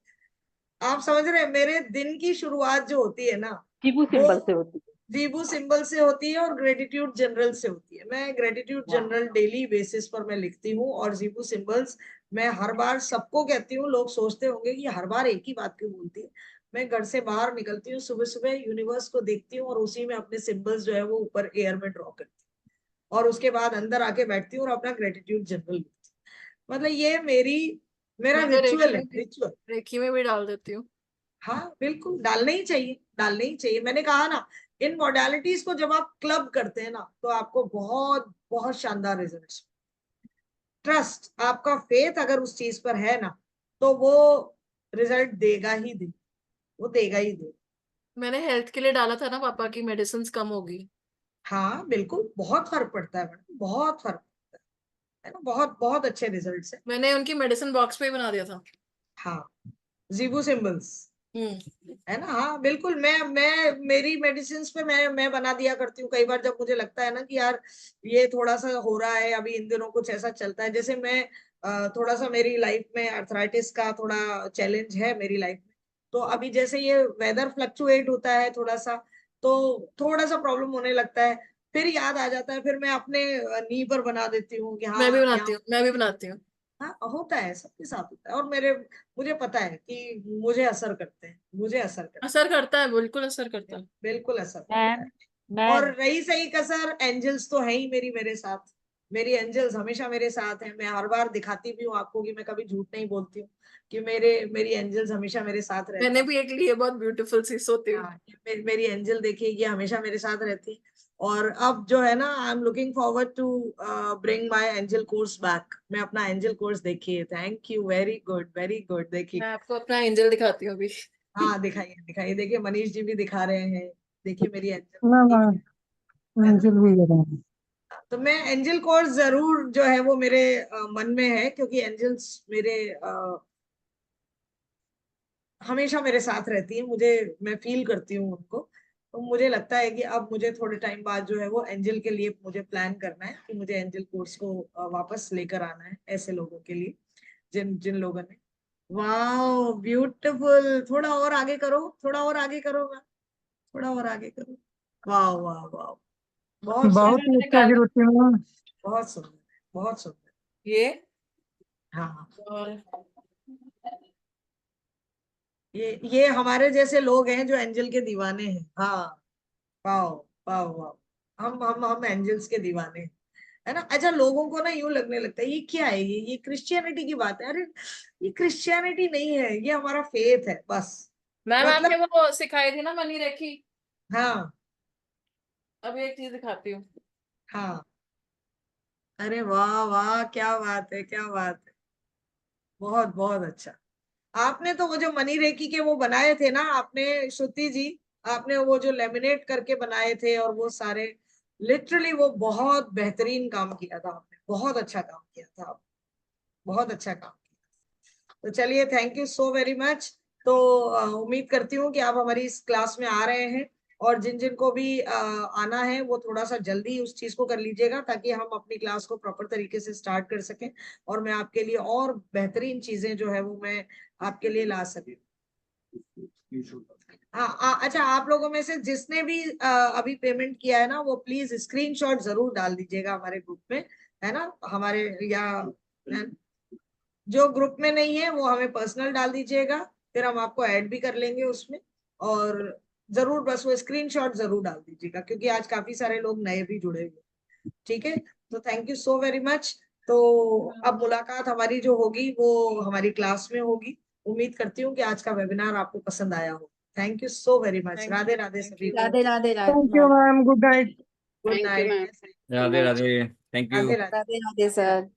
Speaker 2: आप समझ रहे हैं, मेरे दिन की शुरुआत जो होती है ना,
Speaker 9: जीबू
Speaker 2: वो
Speaker 9: सिंबल से होती है।
Speaker 2: जीबू सिंबल से होती है और ग्रेटिट्यूड जनरल से होती है। मैं ग्रेटिट्यूड जनरल डेली बेसिस पर मैं लिखती हूँ, और जीबू सिंबल्स मैं हर बार सबको कहती हूँ। लोग सोचते होंगे कि हर बार एक ही बात क्यों बोलती है। मैं घर से बाहर निकलती हूँ सुबह सुबह, यूनिवर्स को देखती हूँ और उसी में अपने सिंबल्स जो है वो ऊपर एयर में ड्रॉ करती हूँ, और उसके बाद अंदर आके बैठती हूँ और अपना ग्रेटिट्यूड जनरल लिखती हूँ। मतलब ये मेरा
Speaker 4: मैं तो
Speaker 2: रिचुअल है, रिचुअल।
Speaker 4: रेखी में भी डाल देती हूँ।
Speaker 2: हाँ बिल्कुल, डालना ही चाहिए, डालना ही चाहिए। मैंने कहा ना, इन मॉडलिटीज को जब आप क्लब करते हैं ना, तो आपको बहुत बहुत शानदार रिजल्ट्स। ट्रस्ट, आपका फेथ अगर उस चीज पर है ना, तो वो रिजल्ट देगा ही दे, वो देगा ही दे।
Speaker 4: मैंने हेल्थ के लिए डाला था ना, पापा की मेडिसिन कम होगी।
Speaker 2: हाँ बिल्कुल, बहुत फर्क पड़ता है मैडम, बहुत फर्क पड़ता है ना। बहुत बहुत अच्छे रिजल्ट्स है।
Speaker 4: मैंने उनकी मेडिसिन बॉक्स पे ही बना दिया था।
Speaker 2: हाँ, जीबू सिंबल्स,
Speaker 4: हम्म।
Speaker 2: है ना। हाँ बिल्कुल, मैं मेरी मेडिसिन पे मैं बना दिया करती हूँ। कई बार जब मुझे लगता है ना कि यार ये थोड़ा सा हो रहा है, अभी इन दिनों कुछ ऐसा चलता है, जैसे मैं थोड़ा सा मेरी लाइफ में अर्थराइटिस का थोड़ा चैलेंज है मेरी लाइफ में। तो अभी जैसे ये वेदर फ्लक्चुएट होता है थोड़ा सा, तो थोड़ा सा प्रॉब्लम होने लगता है। फिर याद आ जाता है, फिर मैं अपने नी पर बना देती हूँ कि
Speaker 4: मैं भी
Speaker 2: हाँ
Speaker 4: बनाती
Speaker 2: यहाँ।
Speaker 4: हूँ, मैं भी बनाती हूँ।
Speaker 2: हाँ होता है, सबके साथ होता है। और मुझे पता है कि मुझे असर करते हैं, मुझे असर करते
Speaker 4: असर करता है, बिल्कुल असर करता
Speaker 2: हैं,
Speaker 4: है।
Speaker 2: बिल्कुल असर करता
Speaker 9: मैम
Speaker 2: है। और
Speaker 9: मैम
Speaker 2: रही सही कसर, एंजल्स तो है ही मेरे साथ। मेरी एंजल्स हमेशा मेरे साथ हैं। मैं हर बार दिखाती भी हूँ आपको कि मैं कभी झूठ नहीं बोलती हूँ, कि मेरी एंजल्स हमेशा मेरे साथ रहती
Speaker 4: मैंने
Speaker 2: हैं।
Speaker 4: भी एक लिए, बहुत ब्यूटीफुल सी सोती हुई।
Speaker 2: हाँ, मेरी एंजल देखिए, ये हमेशा मेरे साथ रहती है। और अब जो है ना, I am looking forward to bring my angel course back. मैं अपना एंजल कोर्स, देखिए, thank you, very good very good. देखिए,
Speaker 4: मैं आपको अपना एंजल दिखाती हूँ अभी।
Speaker 2: हाँ दिखाइए दिखाइए, देखिए मनीष जी भी दिखा रहे हैं। देखिए मेरी एंजल,
Speaker 5: मैं
Speaker 2: है ना।
Speaker 5: एंजल भी ले रहा हूँ।
Speaker 2: तो मैं एंजल कोर्स जरूर जो है वो मेरे मन में है, क्योंकि एंजल्स मेरे हमेशा मेरे साथ रहती है। मैं फील करती हूँ उनको। तो मुझे लगता है कि अब मुझे थोड़े टाइम बाद जो है वो एंजल के लिए मुझे प्लान करना है कि मुझे एंजल कोर्स को वापस लेकर आना है, ऐसे लोगों के लिए जिन जिन लोगों ने। वाह ब्यूटीफुल, थोड़ा और आगे करो, थोड़ा और आगे करो मैम, थोड़ा और आगे करो। वाह वाह वाह, बहुत
Speaker 5: बहुत
Speaker 2: सुंदर,
Speaker 5: ही अच्छा गिरती मैम।
Speaker 2: बहुत सुंदर, बहुत सुंदर।
Speaker 4: ये
Speaker 2: हाँ,
Speaker 4: और
Speaker 2: ये हमारे जैसे लोग हैं जो एंजल के दीवाने हैं। हाँ, वाह वाह वाह, हम एंजल्स के दीवाने हैं, है ना। अच्छा, लोगों को ना यूं लगने लगता है ये क्या है, ये क्रिश्चियनिटी की बात है। अरे ये क्रिश्चियनिटी नहीं है, ये हमारा फेथ है बस।
Speaker 4: मैम
Speaker 2: मतलब
Speaker 4: आपने वो सिखाई थी ना मनी रेखी,
Speaker 2: हाँ
Speaker 4: अभी एक चीज दिखाती हूँ।
Speaker 2: हाँ, अरे वाह वाह, क्या बात है, क्या बात है, बहुत बहुत अच्छा। आपने तो वो जो मनी रेकी के वो बनाए थे ना आपने, श्रुति जी, आपने वो जो लेमिनेट करके बनाए थे और वो सारे, लिटरली वो बहुत बेहतरीन काम किया था आपने, बहुत अच्छा काम किया था आप, बहुत अच्छा काम किया। तो चलिए, thank you so very much. तो उम्मीद करती हूँ कि आप हमारी इस क्लास में आ रहे हैं, और जिन जिन को भी आना है वो थोड़ा सा जल्दी उस चीज को कर लीजिएगा, ताकि हम अपनी क्लास को प्रॉपर तरीके से स्टार्ट कर सकें, और मैं आपके लिए और बेहतरीन चीजें जो है वो मैं आपके लिए ला सकूं। अच्छा, आप लोगों में से जिसने भी अभी पेमेंट किया है ना, वो प्लीज स्क्रीनशॉट जरूर डाल दीजिएगा हमारे ग्रुप में, है ना। हमारे या जो ग्रुप में नहीं है वो हमें पर्सनल डाल दीजिएगा, फिर हम आपको ऐड भी कर लेंगे उसमें। और जरूर बस वो स्क्रीनशॉट जरूर डाल दीजिएगा, क्योंकि आज काफी सारे लोग नए भी जुड़े हुए हैं। ठीक है, तो thank you so very much. तो अब मुलाकात हमारी जो होगी वो हमारी क्लास में होगी। उम्मीद करती हूँ कि आज का वेबिनार आपको पसंद आया हो। Thank you so very much.
Speaker 4: Thank
Speaker 2: Radhe
Speaker 4: you,
Speaker 2: Radhe
Speaker 4: thank
Speaker 2: सभी
Speaker 4: you.
Speaker 2: को।
Speaker 8: Radhe Radhe
Speaker 5: thank you
Speaker 8: Radhe
Speaker 5: ma'am, good night.
Speaker 2: Good
Speaker 3: thank you
Speaker 2: night.
Speaker 3: Ma'am.
Speaker 1: Radhe Radhe, thank you.
Speaker 2: Radhe Radhe.
Speaker 8: Radhe Radhe sir.